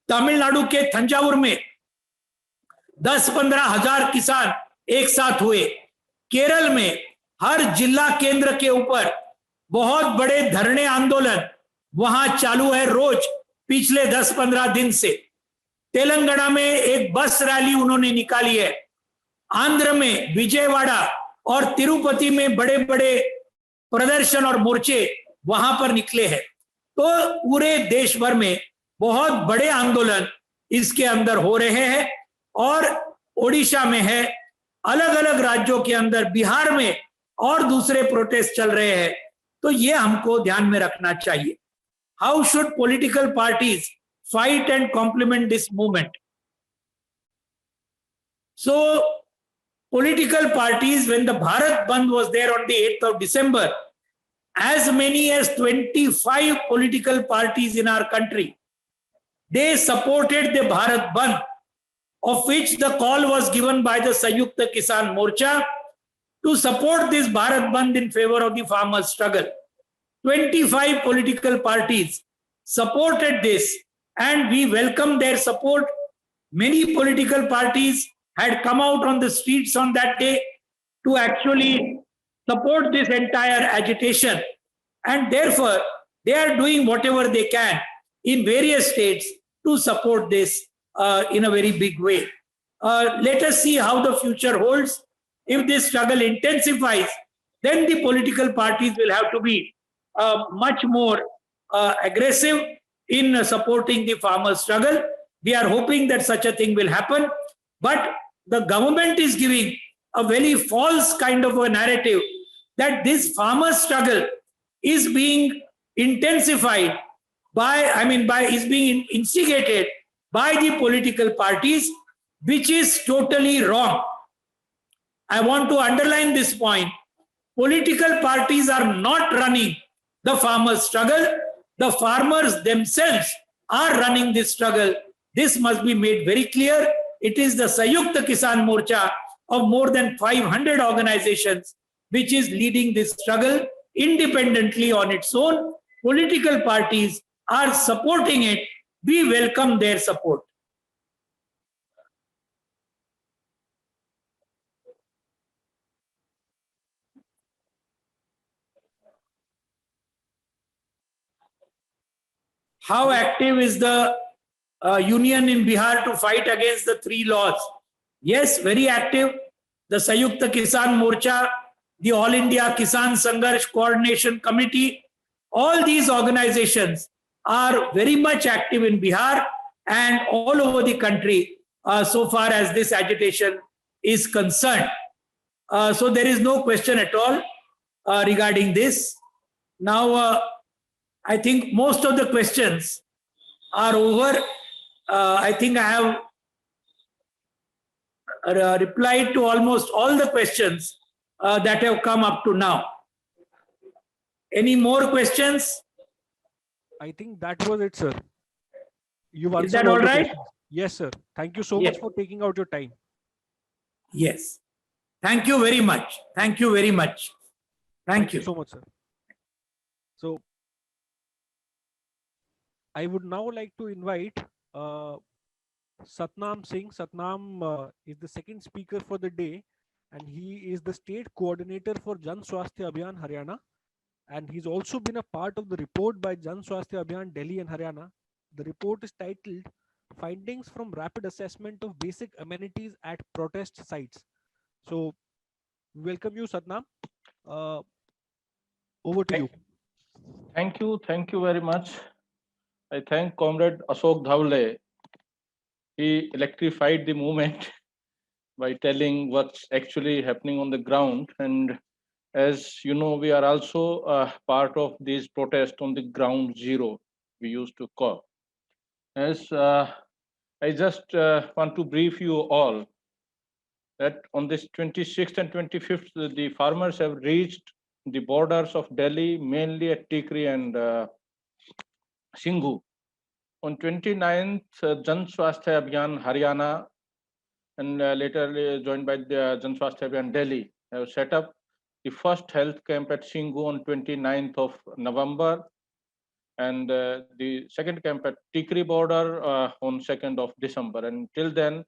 तमिलनाडु के तंजावुर में 10-15 हजार किसान एक साथ हुए, केरल में हर जिला केंद्र के ऊपर बहुत बड़े धरने आंदोलन वहां चालू है रोज पिछले 10-15 दिन से, तेलंगाना में एक बस रैली उन्होंने निकाली है, आंध्र में विजयवाड़ा और तिरुपति में बड़े बड़े प्रदर्शन और मोर्चे वहां पर निकले हैं। तो पूरे देश भर में बहुत बड़े आंदोलन इसके अंदर हो रहे हैं, और ओडिशा में है, अलग अलग राज्यों के अंदर, बिहार में और दूसरे प्रोटेस्ट चल रहे हैं। तो ये हमको ध्यान में रखना चाहिए। How should political parties fight and complement this movement? So political parties, when the Bharat Bandh was there on the 8th of December, as many as 25 political parties in our country, they supported the Bharat Bandh, of which the call was given by the Sanyukta Kisan Morcha to support this Bharat Bandh in favor of the farmers' struggle. 25 political parties supported this, and we welcome their support. Many political parties had come out on the streets on that day to actually support this entire agitation, and therefore they are doing whatever they can in various states to support this in a very big way. Let us see how the future holds. If this struggle intensifies, then the political parties will have to be much more aggressive in supporting the farmers' struggle. We are hoping that such a thing will happen, but the government is giving a very false kind of a narrative that this farmers' struggle is being intensified is being instigated by the political parties, which is totally wrong. I want to underline this point. Political parties are not running the farmers' struggle. The farmers themselves are running this struggle. This must be made very clear. It is the Sanyukta Kisan Morcha of more than 500 organizations which is leading this struggle independently on its own. Political parties are supporting it. We welcome their support. How active is the union in Bihar to fight against the three laws? Yes, very active. The Sanyukta Kisan Morcha, the All India Kisan Sangharsh Coordination Committee, all these organizations are very much active in Bihar and all over the country so far as this agitation is concerned. So there is no question at all regarding this. Now, I think most of the questions are over. I think I have replied to almost all the questions that have come up to now. Any more questions? I think that was it, sir. You've Is answered that all all the right? questions. Yes, sir. Thank you so Yes. much for taking out your time. Yes. Thank you very much. Thank you very much. Thank you. So much, sir. So I would now like to invite Satnam Singh. Satnam is the second speaker for the day, and he is the state coordinator for Jan Swasthya Abhiyan Haryana, and he's also been a part of the report by Jan Swasthya Abhiyan Delhi and Haryana. The report is titled Findings from Rapid Assessment of Basic Amenities at Protest Sites. So welcome you, Satnam. Over to you. Thank you very much. I thank Comrade Ashok Dhawale. He electrified the movement by telling what's actually happening on the ground. And as you know, we are also part of these protests on the ground zero, we used to call. As I just want to brief you all that on this 26th and 25th, the farmers have reached the borders of Delhi, mainly at Tikri and Singhu. On 29th, Jan Swasthya Abhiyan Haryana and later joined by the Jan Swasthya Abhiyan Delhi have set up the first health camp at Singhu on 29th of November and the second camp at Tikri border on 2nd of December. And till then,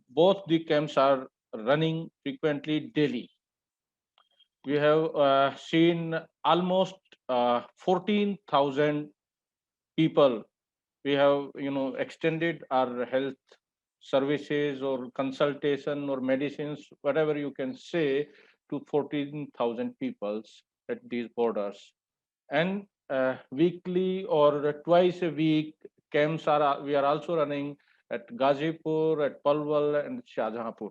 both the camps are running frequently daily. We have seen almost 14,000 people. We have extended our health services or consultation or medicines, whatever you can say, to 14,000 people at these borders. And weekly or twice a week camps we are also running at Gazipur, at Palwal and Shahjahanpur,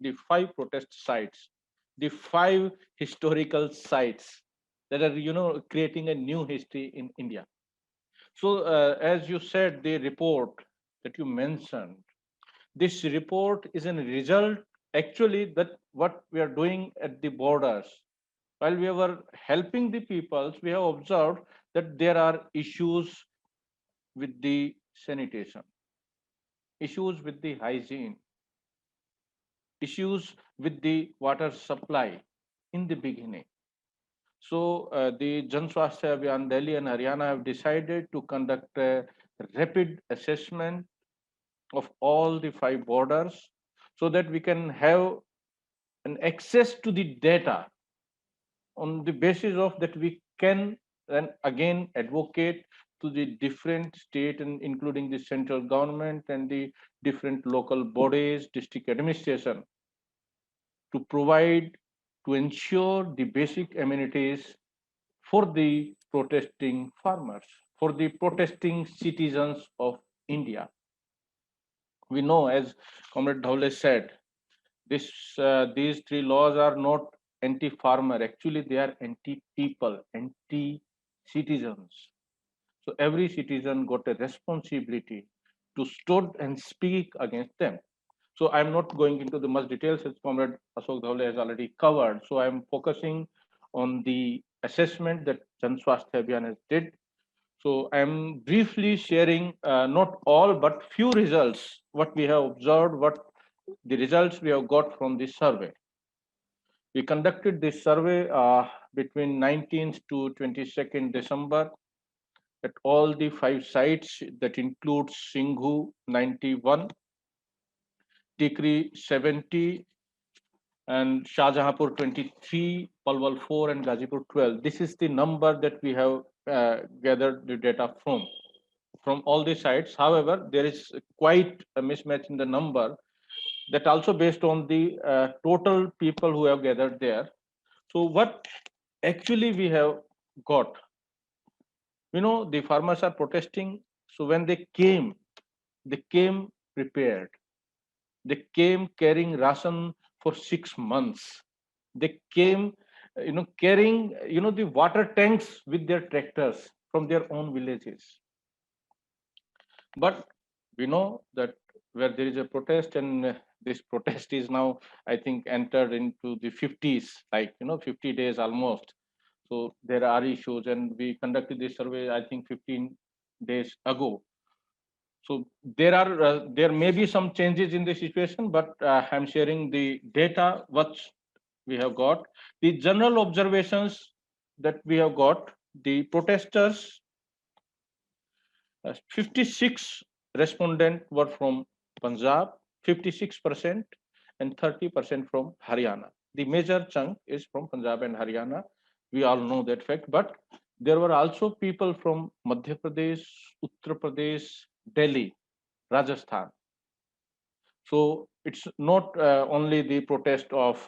the 5 protest sites, the 5 historical sites that are creating a new history in India. So as you said, the report that you mentioned, this report is a result actually that what we are doing at the borders. While we were helping the peoples, we have observed that there are issues with the sanitation, issues with the hygiene, issues with the water supply in the beginning. So the Jan Swasthya Abhiyan Delhi and Haryana have decided to conduct a rapid assessment of all the 5 borders so that we can have an access to the data. On the basis of that, we can then again advocate to the different state and including the central government and the different local bodies, district administration, to provide, to ensure the basic amenities for the protesting farmers, for the protesting citizens of India. We know, as Comrade Dhawale said, these 3 laws are not anti-farmer. Actually, they are anti-people, anti citizens. So every citizen got a responsibility to stood and speak against them. So I'm not going into the much details as Comrade Ashok Dhawale has already covered. So I'm focusing on the assessment that Jan Swasthya Abhiyan has did. So I'm briefly sharing not all but few results what we have observed, what the results we have got from this survey. We conducted this survey between 19th to 22nd December at all the 5 sites that includes Singhu 91, Tikri 70, and Shahjahanpur 23, Palwal 4, and Gazipur 12. This is the number that we have gathered the data from all the sites. However, there is quite a mismatch in the number that also based on the total people who have gathered there. So what actually we have got, the farmers are protesting. So when they came prepared. They came carrying ration for 6 months. They came, carrying, the water tanks with their tractors from their own villages. But we know that where there is a protest, and this protest is now, I think, entered into the 50s, like 50 days almost. So there are issues, and we conducted this survey, I think, 15 days ago. So there may be some changes in the situation, but I'm sharing the data what we have got. The general observations that we have got, the protesters, 56 respondent were from Punjab, 56%, and 30% from Haryana. The major chunk is from Punjab and Haryana. We all know that fact, but there were also people from Madhya Pradesh, Uttar Pradesh, Delhi, Rajasthan. So it's not only the protest of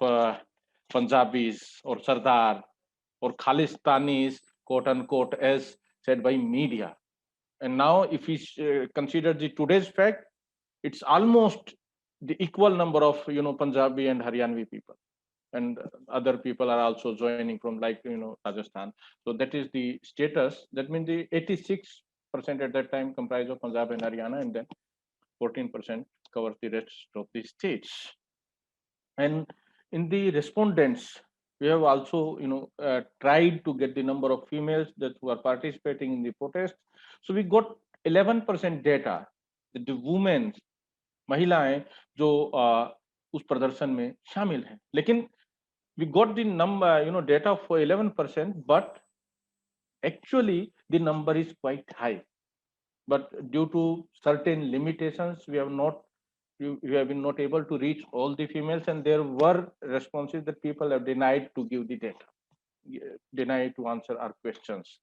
Punjabis or Sardar or Khalistanis, quote unquote, as said by media. And now, if we consider the today's fact, it's almost the equal number of Punjabi and Haryanvi people, and other people are also joining from like Rajasthan. So that is the status. That means the 86% at that time comprised of Punjab and Haryana, and then 14% covers the rest of the states. And in the respondents, we have also tried to get the number of females that were participating in the protest. So we got 11% data that the women, महिलाएं जो उस प्रदर्शन में शामिल हैं. लेकिन we got the number data for 11%, but actually the number is quite high. But due to certain limitations, we have been not able to reach all the females, and there were responses that people have denied to give the data, denied to answer our questions.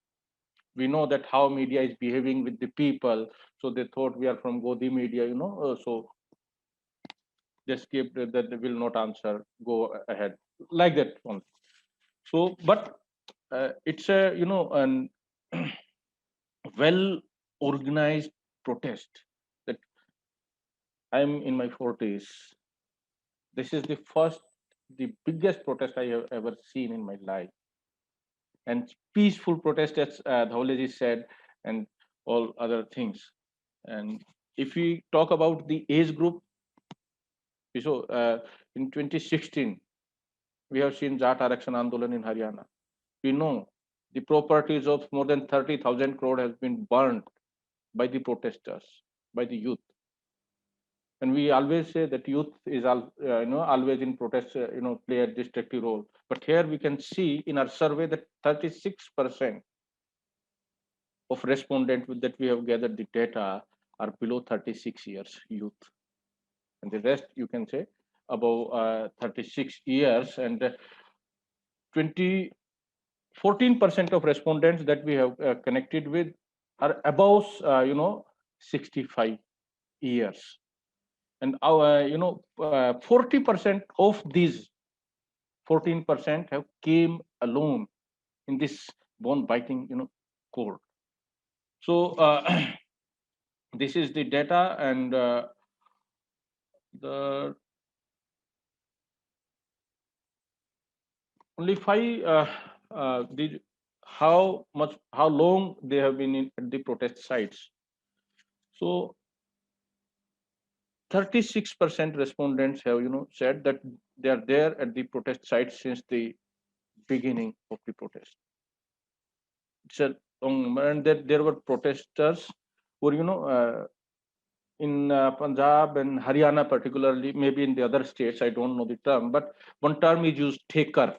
We know that how media is behaving with the people, so they thought we are from Godi media, so they skipped that they will not answer, go ahead, like that one. So, but it's a an well organized protest that I'm in my 40s. This is the biggest protest I have ever seen in my life, and peaceful protest, as Dhawale said, and all other things. And if we talk about the age group, so in 2016, we have seen Jat Arakshan Andolan in Haryana. We know the properties of more than 30,000 crore has been burned by the protesters, by the youth. And we always say that youth is always in protest, play a destructive role. But here we can see in our survey that 36% of respondents that we have gathered the data are below 36 years youth, and the rest you can say above 36 years, and 20 14% of respondents that we have connected with are above 65 years, and our 40% of these 14% have came alone in this bone biting cold. So this is the data, and the only five the how long they have been at the protest sites. So 36% respondents have said that they are there at the protest sites since the beginning of the protest. It's a and that there were protesters who were in Punjab and Haryana particularly, maybe in the other states, I don't know the term, but one term is used, taker.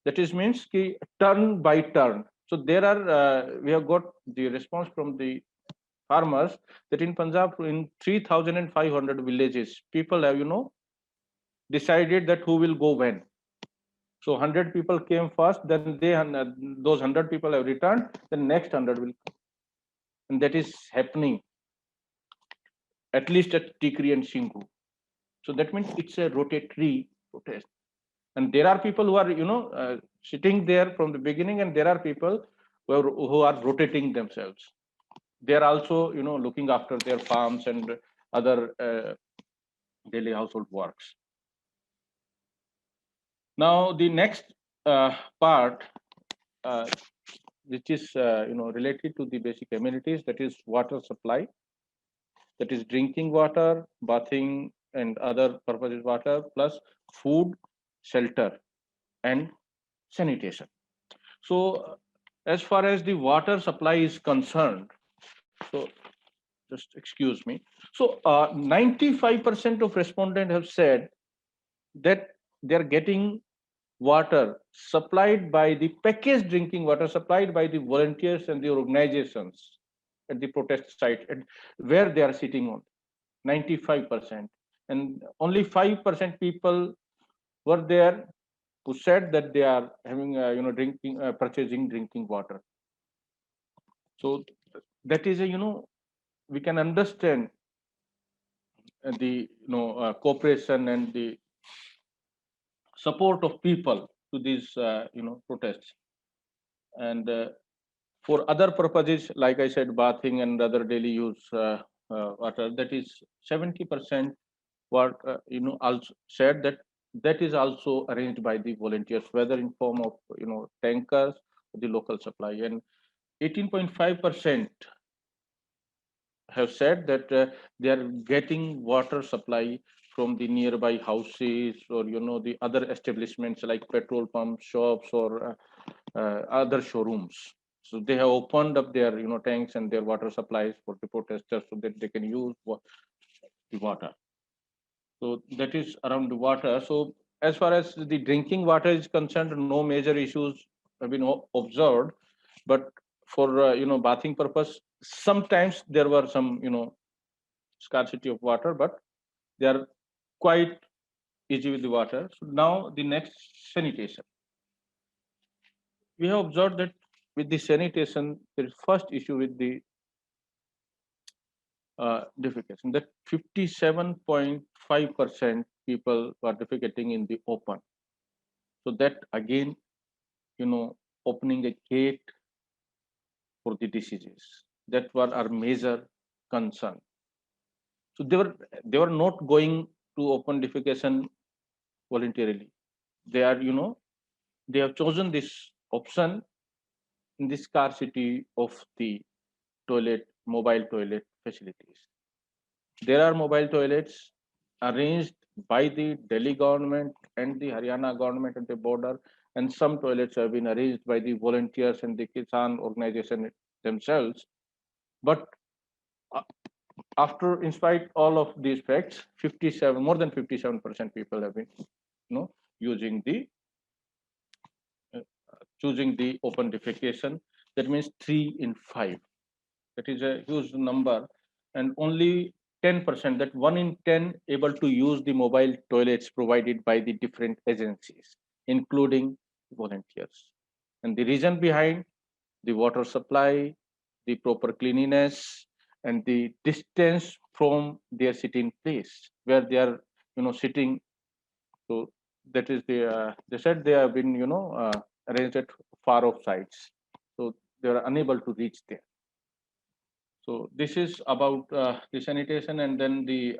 That is means ki turn by turn. So there are, we have got the response from the farmers that in Punjab, in 3,500 villages, people have, decided that who will go when. So 100 people came first, then those 100 people have returned, then next 100 will come. And that is happening at least at Tikri and Singhu. So that means it's a rotatory protest. And there are people who are, sitting there from the beginning, and there are people who are rotating themselves. They are also, looking after their farms and other daily household works. Now, the next part, uh, which is, related to the basic amenities, that is water supply, that is drinking water, bathing, and other purposes water, plus food, shelter, and sanitation. So, as far as the water supply is concerned, so just excuse me. So, 95% of respondents have said that they are getting water supplied by the packaged drinking water supplied by the volunteers and the organizations at the protest site, and where they are sitting on 95%, and only 5% people were there who said that they are having drinking purchasing drinking water. So that is a we can understand the cooperation and the support of people to these protests. And for other purposes, like I said, bathing and other daily use water, that is 70%. What also said that that is also arranged by the volunteers, whether in form of tankers, the local supply, and 18.5% have said that they are getting water supply from the nearby houses, or the other establishments like petrol pumps, shops, or other showrooms. So they have opened up their tanks and their water supplies for the protesters so that they can use the water. So that is around the water. So as far as the drinking water is concerned, no major issues have been observed. But for bathing purpose, sometimes there were some scarcity of water, but they are quite easy with the water. So now the next, sanitation. We have observed that with the sanitation, there is first issue with the defecation. That 57.5% people were defecating in the open. So that again, opening a gate for the diseases. That were our major concern. So they were not going to open defecation voluntarily. They are, they have chosen this option in the scarcity of the mobile toilet facilities. There are mobile toilets arranged by the Delhi government and the Haryana government at the border, and some toilets have been arranged by the volunteers and the Kisan organization themselves. But uh, after, in spite all of these facts, 57, more than 57% people have been, using the uh, choosing the open defecation. That means 3 in 5. That is a huge number, and only 10%, that 1 in 10, able to use the mobile toilets provided by the different agencies, including volunteers. And the reason behind, the water supply, the proper cleanliness, and the distance from their sitting place where they are, sitting. So that is the they said they have been, arranged at far off sites, so they are unable to reach there. So this is about the sanitation, and then the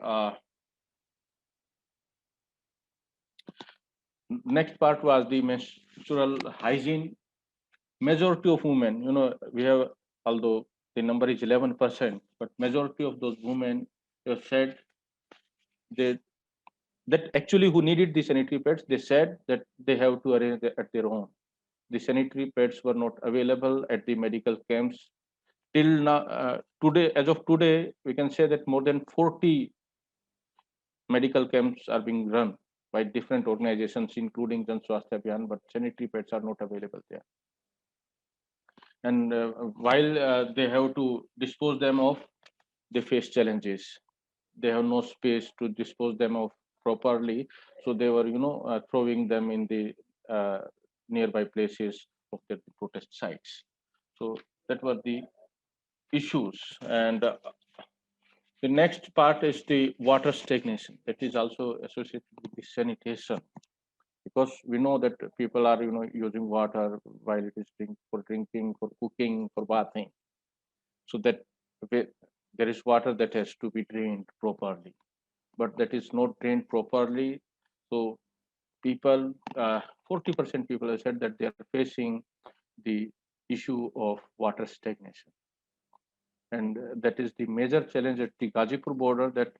next part was the menstrual hygiene. majority of women, we have, although the number is 11%, but majority of those women have said they, that actually who needed the sanitary pads, they said that they have to arrange at their own. The sanitary pads were not available at the medical camps till now. Today, as of today, we can say that more than 40 medical camps are being run by different organizations, including Jan Swasthya Abhiyan, but sanitary pads are not available there. And while they have to dispose them of, they face challenges. They have no space to dispose them of properly, so they were, throwing them in the uh, nearby places of the protest sites. So that were the issues. And the next part is the water stagnation. That is also associated with the sanitation, because we know that people are, using water while it is for drinking, for cooking, for bathing. So that there is water that has to be drained properly, but that is not drained properly. So people, 40% people have said that they are facing the issue of water stagnation. And that is the major challenge at the Gazipur border, that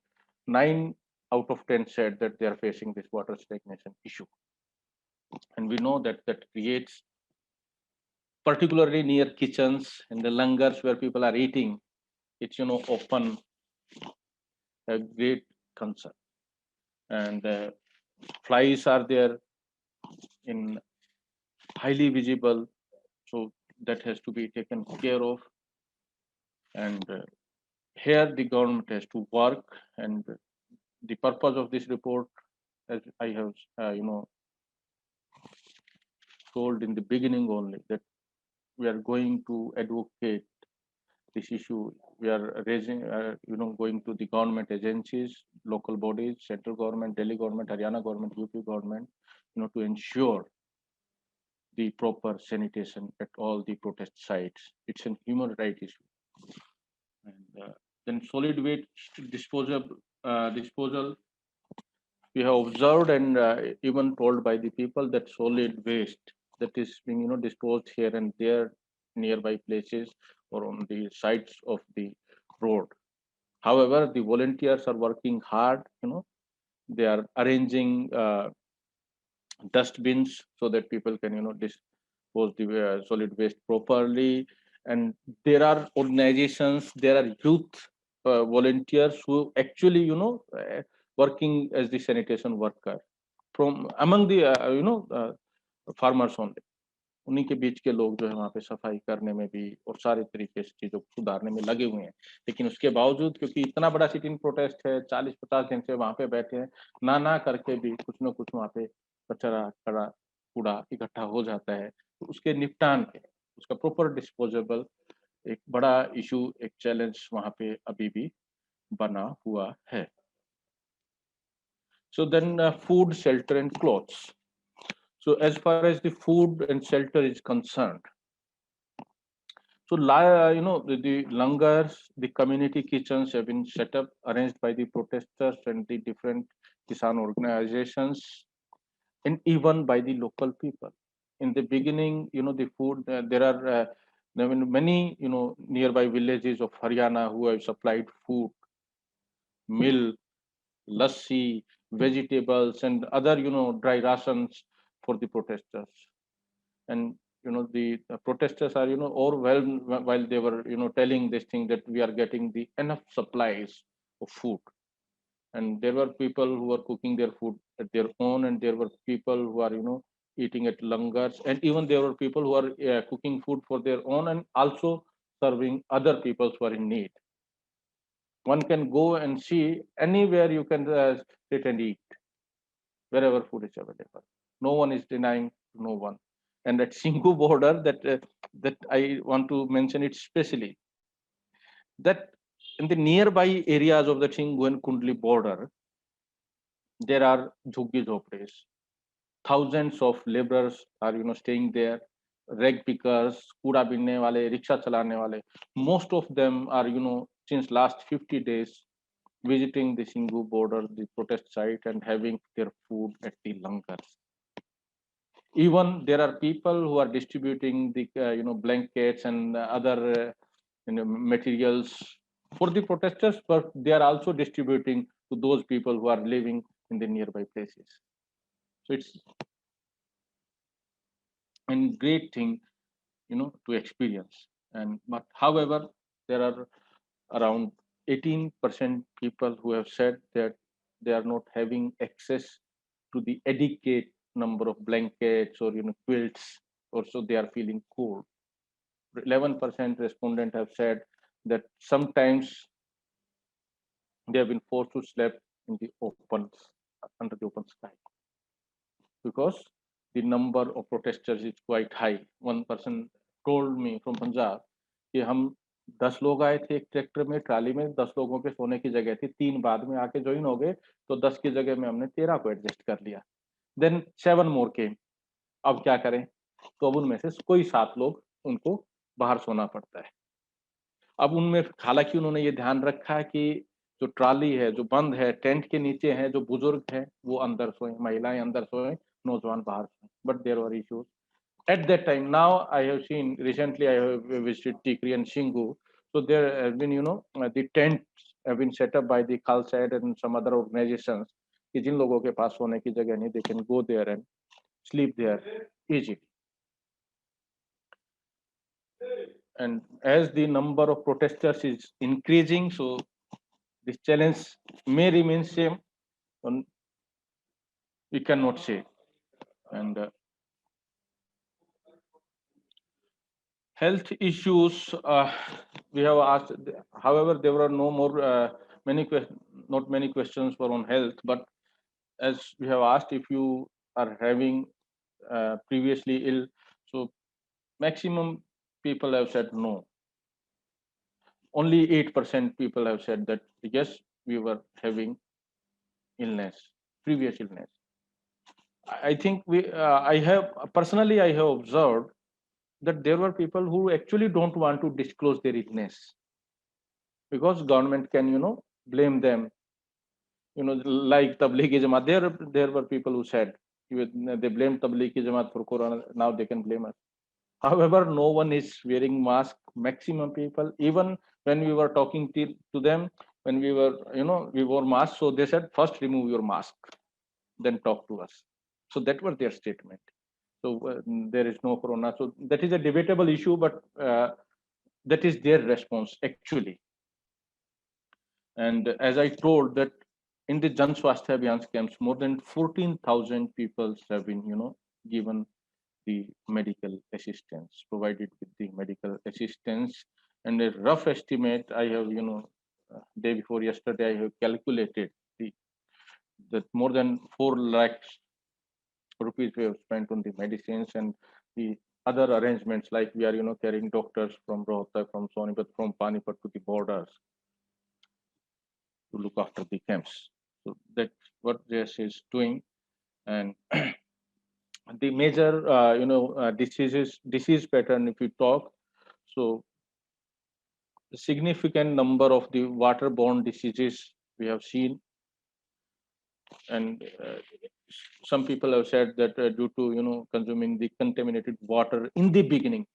9 out of 10 said that they are facing this water stagnation issue. And we know that that creates, particularly near kitchens and the langars where people are eating, it's, often a great concern. And flies are there in highly visible, so that has to be taken care of. And here the government has to work. And the purpose of this report, as I have told in the beginning only, that we are going to advocate this issue. We are raising, going to the government agencies, local bodies, central government, Delhi government, Haryana government, UP government, to ensure the proper sanitation at all the protest sites. It's a human right issue. And then solid waste disposal. We have observed and even told by the people that solid waste that is being, disposed here and there, nearby places or on the sides of the road. However, the volunteers are working hard. They are arranging dustbins so that people can, dispose the solid waste properly. And there are organizations, there are youth volunteers who actually, working as the sanitation worker from among the farmers only. उन्हीं के बीच के लोग जो है वहाँ पे सफाई करने में भी और सारे तरीके से चीजों को सुधारने में लगे हुए हैं। लेकिन उसके बावजूद, क्योंकि इतना बड़ा सिटिंग प्रोटेस्ट है, 40-50 दिन से वहाँ पे बैठे हैं, ना करके भी कुछ ना कुछ वहाँ पे कचरा कड़ा कूड़ा इकट्ठा हो जाता है। तो उसके निपटान के, उसका प्रॉपर डिस्पोजेबल एक बड़ा इशू, एक चैलेंज वहाँ पे अभी भी बना हुआ है। So then food, shelter and clothes. So as far as the food and shelter is concerned, so the langars, the community kitchens have been set up, arranged by the protesters and the different Kisan organizations, and even by the local people. In the beginning, the food, there are many, nearby villages of Haryana who have supplied food, milk, lassi, vegetables, and other, dry rations for the protesters. And the protesters are, overwhelmed while they were, telling this thing that we are getting the enough supplies of food. And there were people who were cooking their food at their own, and there were people who are, eating at langars, and even there were people who are cooking food for their own and also serving other people who are in need. One can go and see anywhere you can sit and eat, wherever food is available. No one is denying no one. And at Singhu border, that I want to mention it specially, that in the nearby areas of the Singhu and Kundli border, there are jhuggi jhopdes. Thousands of laborers are, staying there. Rag pickers, kuda binne wale, rickshaw chalane wale. Most of them are, since last 50 days visiting the Singhu border, the protest site, and having their food at the langars. Even there are people who are distributing the blankets and other materials for the protesters, but they are also distributing to those people who are living in the nearby places. So it's a great thing, to experience. And but however, there are around 18% people who have said that they are not having access to the adequate number of blankets or quilts, or so they are feeling cold. 11% respondent have said that sometimes they have been forced to sleep in the open, under the open sky, because the number of protesters is quite high. One person told me from Punjab कि हम 10 लोग आए थे एक tractor में, trolley में 10 लोगों के सोने की जगह थी, 3 बाद में आके ज्वाइन हो गए, तो 10 की जगह में हमने 13 को एडजस्ट कर लिया. देन 7 मोर केम. अब क्या करें? तो अब उनमें से कोई 7 लोग उनको बाहर सोना पड़ता है. अब उनमें हालांकि उन्होंने ये ध्यान रखा कि जो ट्राली है, जो बंद है, टेंट के नीचे है, जो बुजुर्ग है वो अंदर सोए, महिलाएं अंदर सोए, नौजवान बाहर सोए. But there were issues at that time. Now I have seen recently, I have visited Tikri and Shingu. So there has been, the tents have been set up by the Khalsa and some other organizations कि जिन लोगों के पास सोने की जगह नहीं, they can go there and sleep there easily. And as the number of protesters is increasing, so this challenge may remain same, we cannot say. And health issues, we have asked. However, there were no more not many questions were on health. But as we have asked, if you are having previously ill, so maximum people have said no. Only 8% people have said that yes, we were having illness, previous illness. I think I have personally, I have observed that there were people who actually don't want to disclose their illness, because government can blame them, like Tablighi Jamaat. There were people who said they blamed Tablighi Jamaat for corona. Now they can blame us. However, no one is wearing mask. Maximum people, even when we were talking to them, when we were we wore masks, so they said first remove your mask, then talk to us. So that was their statement. So there is no corona. So that is a debatable issue, but that is their response actually. And as I told that in the Jan Swasthya Abhiyan camps, more than 14,000 people have been, given the medical assistance, provided with the medical assistance. And a rough estimate, I have, day before yesterday, I have calculated that more than 4 lakhs rupees we have spent on the medicines and the other arrangements, like we are, carrying doctors from Rohtak, from Sonipat, from Panipat to the borders to look after the camps. So that's what JS is doing. And the major, disease pattern, if you talk, so the significant number of the waterborne diseases we have seen. And some people have said that due to, consuming the contaminated water in the beginning,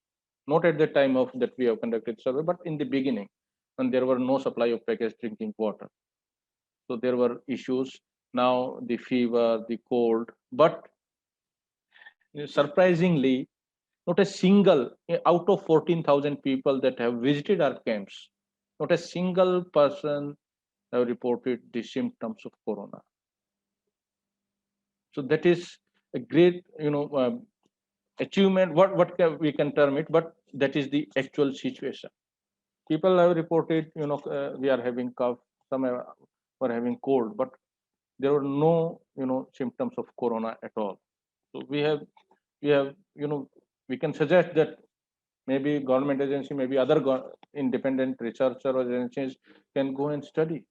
not at the time of that we have conducted survey, but in the beginning, when there were no supply of packaged drinking water. So there were issues. Now the fever, the cold, but surprisingly, not a single out of 14,000 people that have visited our camps, not a single person have reported the symptoms of corona. So that is a great, achievement. We can term it, but that is the actual situation. People have reported, we are having cough, some were having cold, but there were no, symptoms of corona at all. So we have, we can suggest that maybe government agency, maybe other independent researcher or agencies can go and study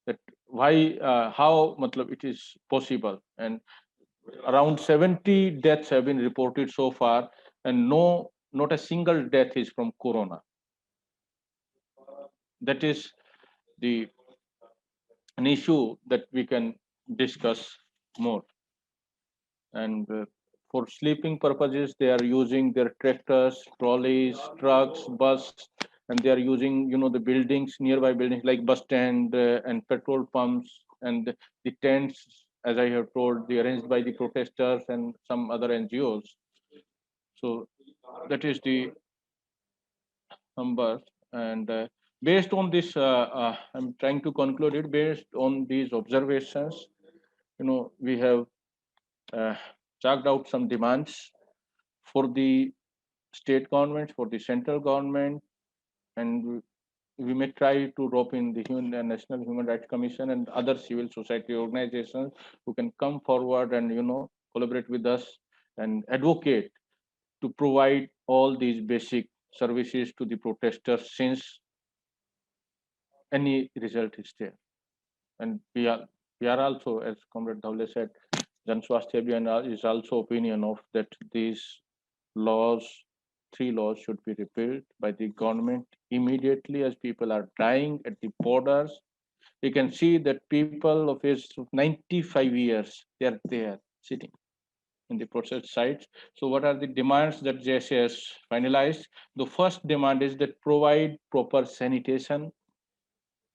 that why, how, matlab, it is possible. And around 70 deaths have been reported so far, and not a single death is from corona. That is the an issue that we can discuss more. And for sleeping purposes, they are using their tractors, trolleys, trucks, bus, and they are using, the buildings, nearby buildings like bus stand and petrol pumps and the tents, as I have told, they arranged by the protesters and some other NGOs. So that is the number. And based on this, I'm trying to conclude it. Based on these observations, we have uh, chalked out some demands for the state government, for the central government, and we may try to rope in the National Human Rights Commission and other civil society organizations who can come forward and collaborate with us and advocate to provide all these basic services to the protesters, since any result is there. And we are also, as Comrade Dhawale said, Jan Swasthya Abhiyan is also opinion of that these laws, three laws should be repealed by the government immediately, as people are dying at the borders. You can see that people of age of 95 years, they are there sitting in the protest sites. So what are the demands that JSA has finalized? The first demand is that provide proper sanitation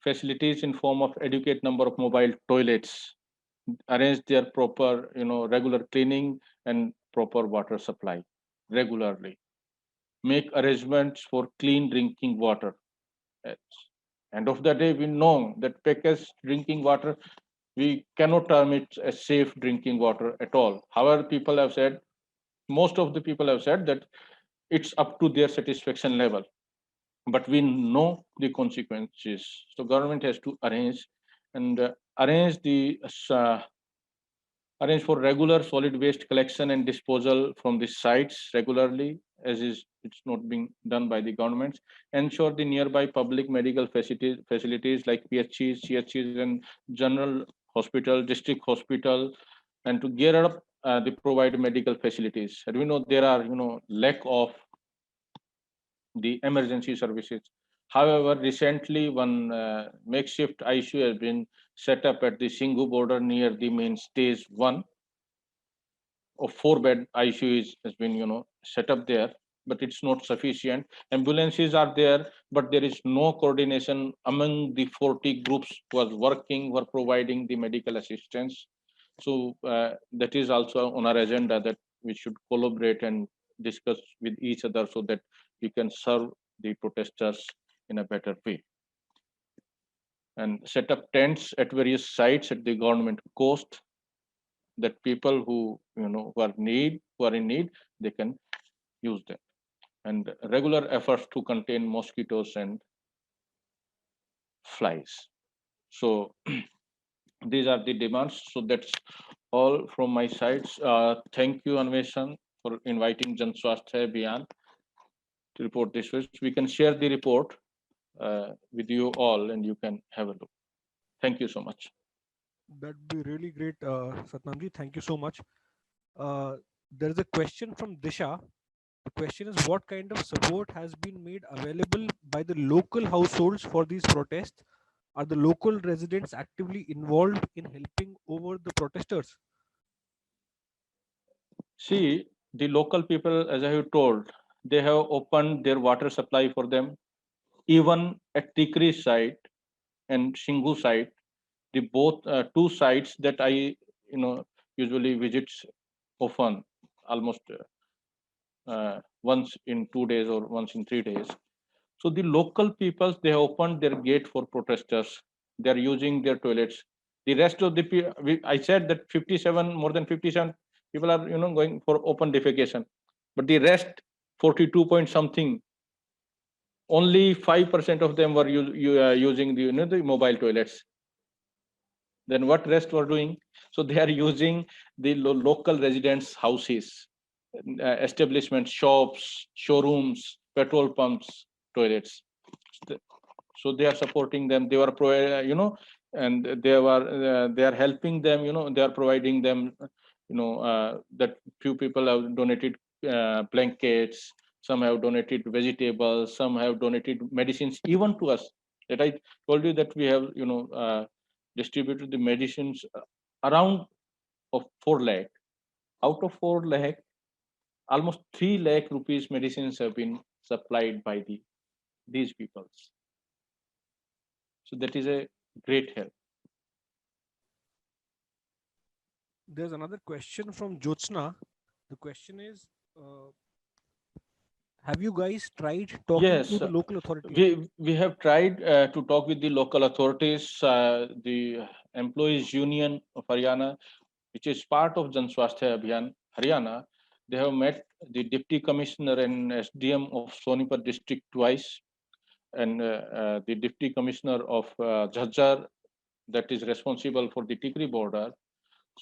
facilities in form of adequate number of mobile toilets, arrange their proper, regular cleaning and proper water supply regularly, make arrangements for clean drinking water. At end of the day, we know that packaged drinking water, we cannot term it as safe drinking water at all. However, people have said, most of the people have said that it's up to their satisfaction level, but we know the consequences. So government has to arrange and arrange the arrange for regular solid waste collection and disposal from the sites regularly, as is it's not being done by the governments. Ensure the nearby public medical facilities like PHCs, CHCs, and general hospital, district hospital, and to gear up the provide medical facilities. And we know there are lack of the emergency services. However, recently one makeshift ICU has been set up at the Singhu border near the main stage one of four-bed ICU has been set up there, but it's not sufficient. Ambulances are there, but there is no coordination among the 40 groups who are working, who are providing the medical assistance. So that is also on our agenda, that we should collaborate and discuss with each other so that we can serve the protesters in a better way, and set up tents at various sites at the government coast, that people who are in need, they can use them, and regular efforts to contain mosquitoes and flies. So these are the demands. So that's all from my side. Thank you, Anveshan, for inviting Jan Swasthya Abhiyan to report this. We can share the report with you all, and you can have a look. Thank you so much. That'd be really great, Satnamji. Thank you so much. There is a question from Disha. The question is, what kind of support has been made available by the local households for these protests? Are the local residents actively involved in helping over the protesters? See, the local people, as I have told, they have opened their water supply for them. Even at Tikri site and Shingu site, the both two sites that I usually visit often, almost once in 2 days or once in 3 days. So the local peoples, they have opened their gate for protesters. They are using their toilets. The rest of the I said that 57, more than 57 people are going for open defecation, but the rest 42 point something, only 5% of them were using the mobile toilets. Then what rest were doing? So they are using the local residents' houses, establishments, shops, showrooms, petrol pumps, toilets. So they are supporting them. They were and they are helping them. They are providing them. That few people have donated blankets. Some have donated vegetables. Some have donated medicines, even to us. That I told you that we have distributed the medicines around of 4 lakh. Out of 4 lakh, almost 3 lakh rupees medicines have been supplied by these people. So that is a great help. There's another question from Jyotsna. The question is, have you guys tried talking to Yes, the local authorities? we have tried to talk with the local authorities, the employees union of Haryana, which is part of Jan Swasthya Abhiyan Haryana. They have met the deputy commissioner and SDM of Sonipat district twice, and the deputy commissioner of Jhajjar, that is responsible for the Tikri border.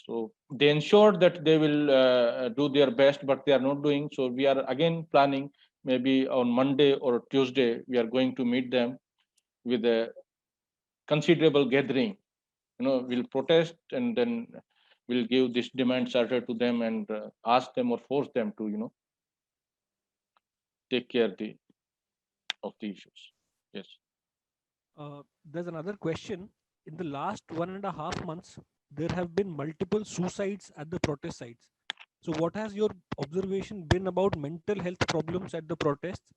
So they ensured that they will do their best, but they are not doing. So we are again planning, maybe on Monday or Tuesday, we are going to meet them with a considerable gathering. We'll protest, and then we'll give this demand charter to them, and ask them or force them to, take care of the issues. Yes. There's another question. In the last 1.5 months, there have been multiple suicides at the protest sites. So, what has your observation been about mental health problems at the protests,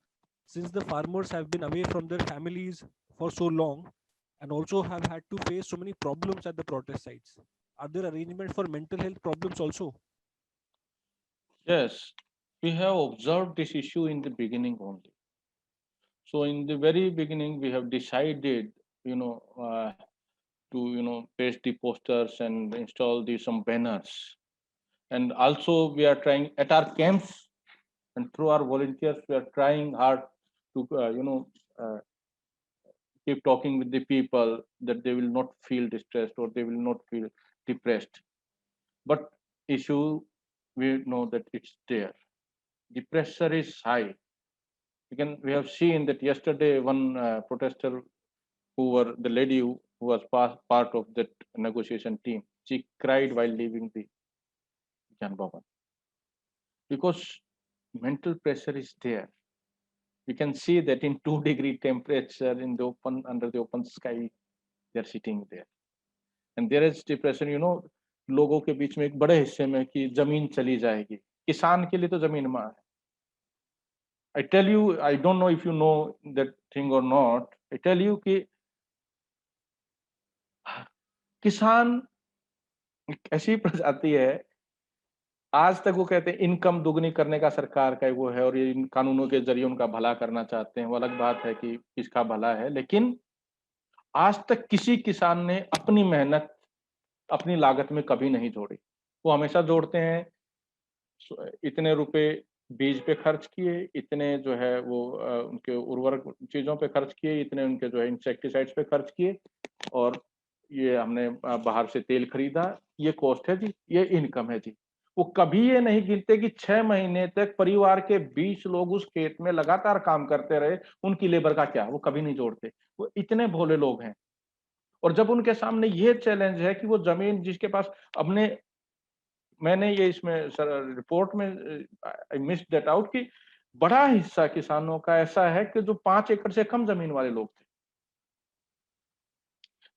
since the farmers have been away from their families for so long and also have had to face so many problems at the protest sites? Are there arrangements for mental health problems also? Yes, we have observed this issue in the beginning only. So in the very beginning, we have decided, you know, to paste the posters and install some banners. And also, we are trying at our camps and through our volunteers, we are trying hard to uh, keep talking with the people that they will not feel distressed or they will not feel depressed. But issue, we know that it's there. The pressure is high. We have seen that yesterday one protester who were the lady who was part of that negotiation team. She cried while leaving the Jan Bhavan because mental pressure is there. We can see that in 2 degree temperature in the open under the open sky, they are sitting there, and there is depression. लोगों के बीच में एक बड़े हिस्से में कि जमीन चली जाएगी. किसान के लिए तो जमीन मां है. I tell you, I don't know if you know that thing or not. I tell you कि किसान एक ऐसी प्रजाति है. आज तक वो कहते हैं इनकम दुगनी करने का सरकार का वो है और ये इन कानूनों के जरिए उनका भला करना चाहते हैं. वो अलग बात है कि किसका भला है, लेकिन आज तक किसी किसान ने अपनी मेहनत अपनी लागत में कभी नहीं जोड़ी. वो हमेशा जोड़ते हैं इतने रुपए बीज पे खर्च किए, इतने जो है वो उनके उर्वरक चीजों पे खर्च किए, इतने उनके जो है इंसेक्टिसाइड्स पे खर्च किए, और ये हमने बाहर से तेल खरीदा, ये कॉस्ट है जी, ये इनकम है जी. वो कभी ये नहीं गिनते कि 6 महीने तक परिवार के 20 लोग उस खेत में लगातार काम करते रहे, उनकी लेबर का क्या, वो कभी नहीं जोड़ते. वो इतने भोले लोग हैं. और जब उनके सामने ये चैलेंज है कि वो जमीन जिसके पास अपने, मैंने ये इसमें सर रिपोर्ट में आई मिस दैट आउट कि बड़ा हिस्सा किसानों का ऐसा है कि जो 5 एकड़ से कम जमीन वाले लोग थे.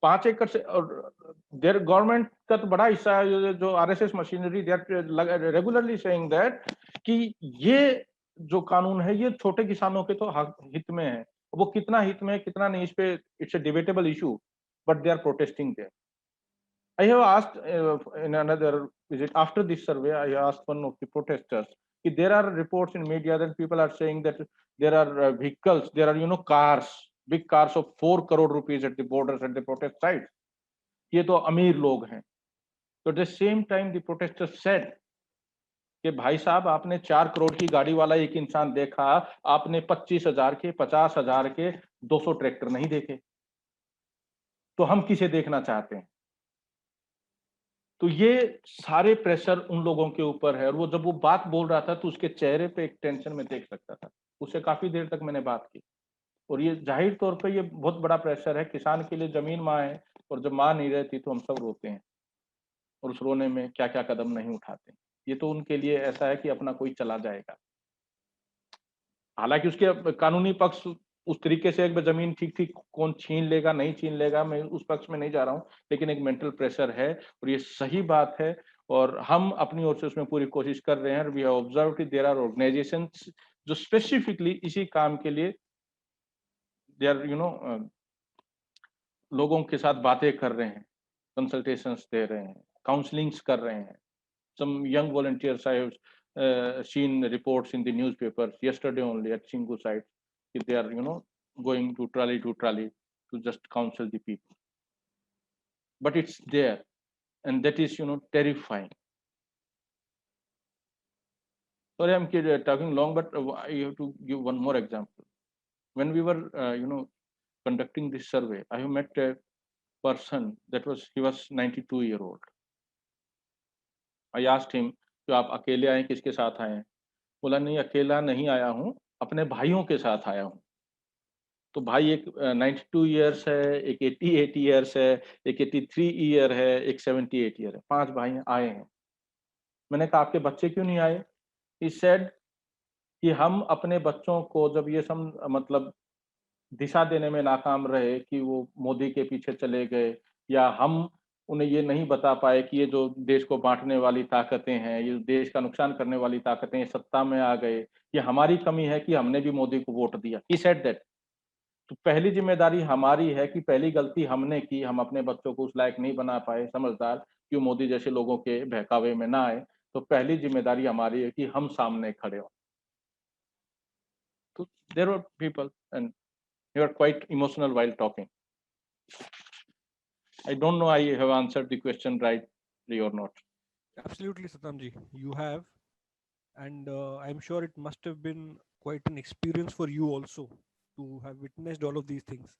5 एकड़ से, और देयर गवर्नमेंट का तो बड़ा हिस्सा है जो RSS machinery, they are regularly saying that कि ये जो कानून है ये छोटे किसानों के तो हित में है. वो कितना हित में है कितना नहीं, इस पे it's a debatable issue, but they are protesting there. I have asked in another visit after this survey, I asked one of the protesters, if there are reports in media that people are saying that there are vehicles, there are cars, big cars of 4 crore rupees at the borders at the protest sites. ये तो अमीर लोग हैं. So at the same time the protesters said कि भाई साहब आपने 4 करोड़ की गाड़ी वाला एक इंसान देखा, आपने 25,000 के 50,000 के 200 ट्रैक्टर नहीं देखे. तो हम किसे देखना चाहते हैं? तो ये सारे प्रेशर उन लोगों के ऊपर है, और वो जब वो बात बोल रहा था तो उसके चेहरे पे एक टेंशन में देख सकता था. उससे काफी देर तक मैंने बात की, और ये जाहिर तौर पे ये बहुत बड़ा प्रेशर है. किसान के लिए जमीन माँ है, और जब माँ नहीं रहती तो हम सब रोते हैं, और उस रोने में क्या क्या कदम नहीं उठाते. ये तो उनके लिए ऐसा है कि अपना कोई चला जाएगा. हालांकि उसके कानूनी पक्ष उस तरीके से एक जमीन ठीक ठीक कौन छीन लेगा नहीं छीन लेगा, मैं उस पक्ष में नहीं जा रहा हूँ, लेकिन एक मेंटल प्रेशर है, और ये सही बात है. और हम अपनी ओर से उसमें पूरी कोशिश कर रहे हैं। वी हैव ऑब्जर्व्ड कि देयर आर ऑर्गेनाइजेशंस जो स्पेसिफिकली इसी काम के लिए दे आर लोगों के साथ बातें कर रहे हैं, कंसल्टेशंस दे रहे हैं, काउंसलिंग्स कर रहे हैं। Some young volunteers I have seen reports in the newspapers yesterday only at Chingu site. They are, going to trolley to just counsel the people. But it's there, and that is, terrifying. Sorry, I'm talking long, but I have to give one more example. When we were, conducting this survey, I have met a person he was 92-year-old. I asked him, "तो आप अकेले आए किसके साथ आए हैं?" बोला, "नहीं, अकेला नहीं आया हूँ, अपने भाइयों के साथ आया हूँ।" तो भाई एक 92 ईयर्स है, एक 88 ईयर्स है, एक 83 ईयर है, एक 78 ईयर है, 5 भाई आए हैं। मैंने कहा, "आपके बच्चे क्यों नहीं आए?" ही सेड कि हम अपने बच्चों को जब ये सब मतलब दिशा देने में नाकाम रहे कि वो मोदी के पीछे चले गए, या हम उन्हें ये नहीं बता पाए कि ये जो देश को बाँटने वाली ताकतें हैं, ये देश का नुकसान करने वाली ताकतें ये सत्ता में आ गए, ये हमारी कमी है कि हमने भी मोदी को वोट दिया। He said that. तो पहली जिम्मेदारी हमारी है कि पहली गलती हमने की, हम अपने बच्चों को उस लायक नहीं बना पाए समझदार कि वो मोदी जैसे लोगों के बहकावे में ना आए। तो पहली जिम्मेदारी हमारी है कि हम सामने खड़े हों। तो there were people and you are quite emotional while talking. I don't know I have answered the question rightly or not. Absolutely, Satamji, you have, and I'm sure it must have been quite an experience for you also to have witnessed all of these things.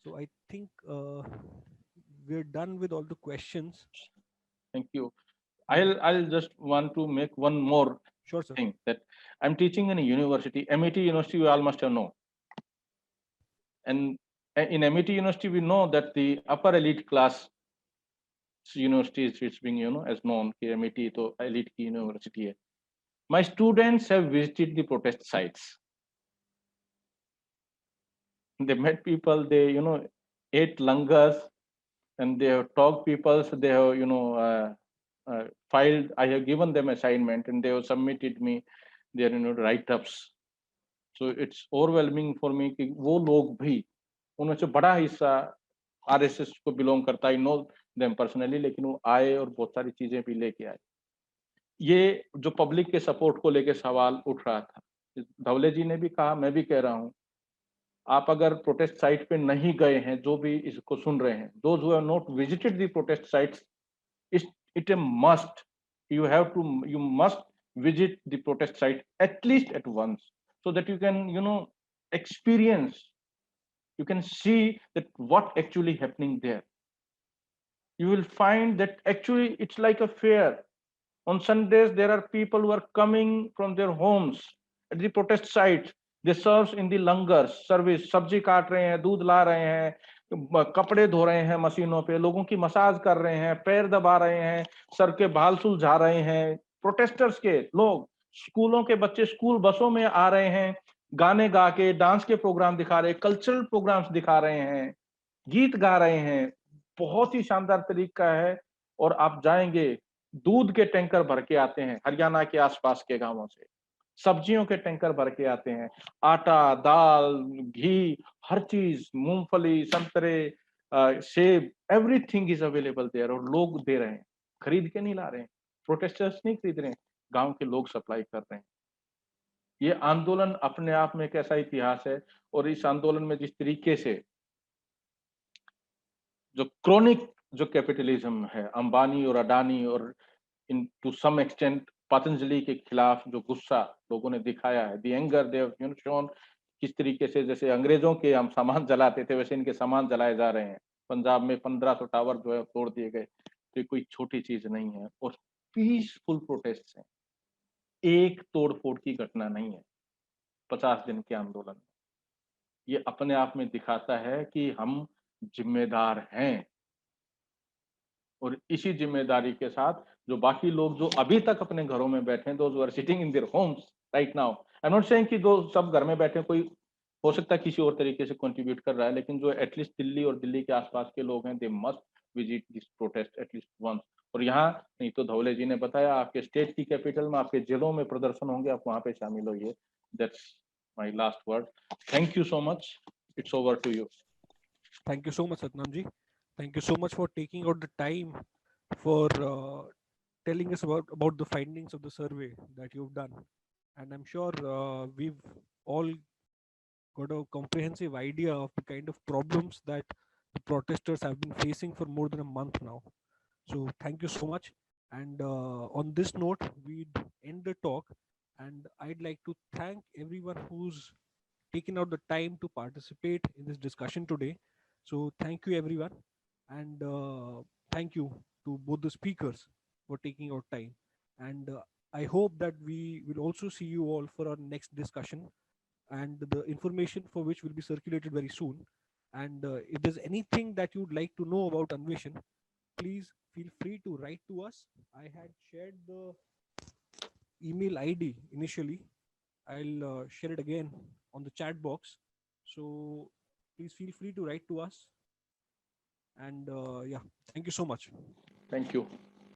So I think we're done with all the questions. Thank you. I'll just want to make one more Sure, sir. thing, that I'm teaching in a university, MIT University, you all must have known. And in MIT University, we know that the upper elite class universities, it's being, as known, कि MIT तो elite की university है. My students have visited the protest sites. They met people, they, ate langars, and they have talked people, so they have, filed, I have given them assignment, and they have submitted me their, write-ups. So it's overwhelming for me कि वो लोग भी, उनमें से बड़ा हिस्सा RSS को belong करता है, I know them personally, लेकिन वो आए और बहुत सारी चीजें भी लेके आए। ये जो पब्लिक के सपोर्ट को लेके सवाल उठ रहा था, धवले जी ने भी कहा, मैं भी कह रहा हूँ, आप अगर प्रोटेस्ट साइट पे नहीं गए हैं, जो भी इसको सुन रहे हैं, those who have not visited the protest sites, it a must. You must visit the protest site at least at once, so that you can, experience, you can see that what actually happening there. You will find that actually it's like a fair. On Sundays, there are people who are coming from their homes at the protest site. They serve in the langars service, सब्जी काट रहे हैं, दूध ला रहे हैं, कपड़े धो रहे हैं मशीनों पे, लोगों की मसाज कर रहे हैं, पैर दबा रहे हैं, सर के बाल सुलझा रहे हैं। प्रोटेस्टर्स के लोग, स्कूलों के बच्चे स्कूल बसों में आ रहे हैं, गाने गा के डांस के प्रोग्राम दिखा रहे हैं, कल्चरल प्रोग्राम्स दिखा रहे हैं, गीत गा रहे हैं। बहुत ही शानदार तरीका है। और आप जाएंगे, दूध के टैंकर भर के आते हैं हरियाणा के आसपास के गांवों से, सब्जियों के टैंकर भर के आते हैं, आटा, दाल, घी, हर चीज, मूंगफली, संतरे, सेब, एवरीथिंग इज अवेलेबल देयर, और लोग दे रहे हैं, खरीद के नहीं ला रहे हैं, प्रोटेस्टर्स नहीं खरीद रहे हैं, गांव के लोग सप्लाई कर रहे हैं। ये आंदोलन अपने आप में एक ऐसा इतिहास है, और इस आंदोलन में जिस तरीके से जो क्रोनिक जो कैपिटलिज्म है, अंबानी और अडानी और इन टू सम एक्सटेंट पतंजलि के खिलाफ जो गुस्सा लोगों ने दिखाया है, the anger they have shown, किस तरीके से जैसे अंग्रेजों के हम सामान जलाते थे वैसे इनके सामान जलाए जा रहे हैं। पंजाब में 1500 टावर जो है तोड़ दिए गए, तो कोई छोटी चीज नहीं है, और पीसफुल प्रोटेस्ट है, एक तोड़ फोड़ की घटना नहीं है 50 दिन के आंदोलन में। ये अपने आप में दिखाता है कि हम जिम्मेदार हैं, और इसी जिम्मेदारी के साथ जो बाकी लोग जो अभी तक अपने घरों में बैठे हैं, those who are sitting in their homes right now, I am not saying कि दो सब घर में बैठे, कोई हो सकता है किसी और तरीके से कंट्रीब्यूट कर रहा है, लेकिन जो एटलीस्ट दिल्ली और दिल्ली के आसपास के लोग हैं, they must visit this protest at least once, और यहाँ नहीं तो धवले जी ने बताया आपके स्टेट की कैपिटल में, आपके जिलों में प्रदर्शन होंगे, आप वहां पे शामिल होइए. That's my last word. Thank you so much. It's over to you. Thank you so much, Satnam ji. Thank you so much for taking out the time for telling us about the findings of the survey that you've done. And I'm sure we've all got a comprehensive idea of the kind of problems that the protesters have been facing for more than a month now. So thank you so much. And on this note, we'd end the talk. And I'd like to thank everyone who's taken out the time to participate in this discussion today. So thank you, everyone. And thank you to both the speakers for taking out time. And I hope that we will also see you all for our next discussion, and the information for which will be circulated very soon. And if there's anything that you'd like to know about Anveshan, please feel free to write to us. I had shared the email ID initially. I'll share it again on the chat box. So please feel free to write to us. And yeah, thank you so much. Thank you.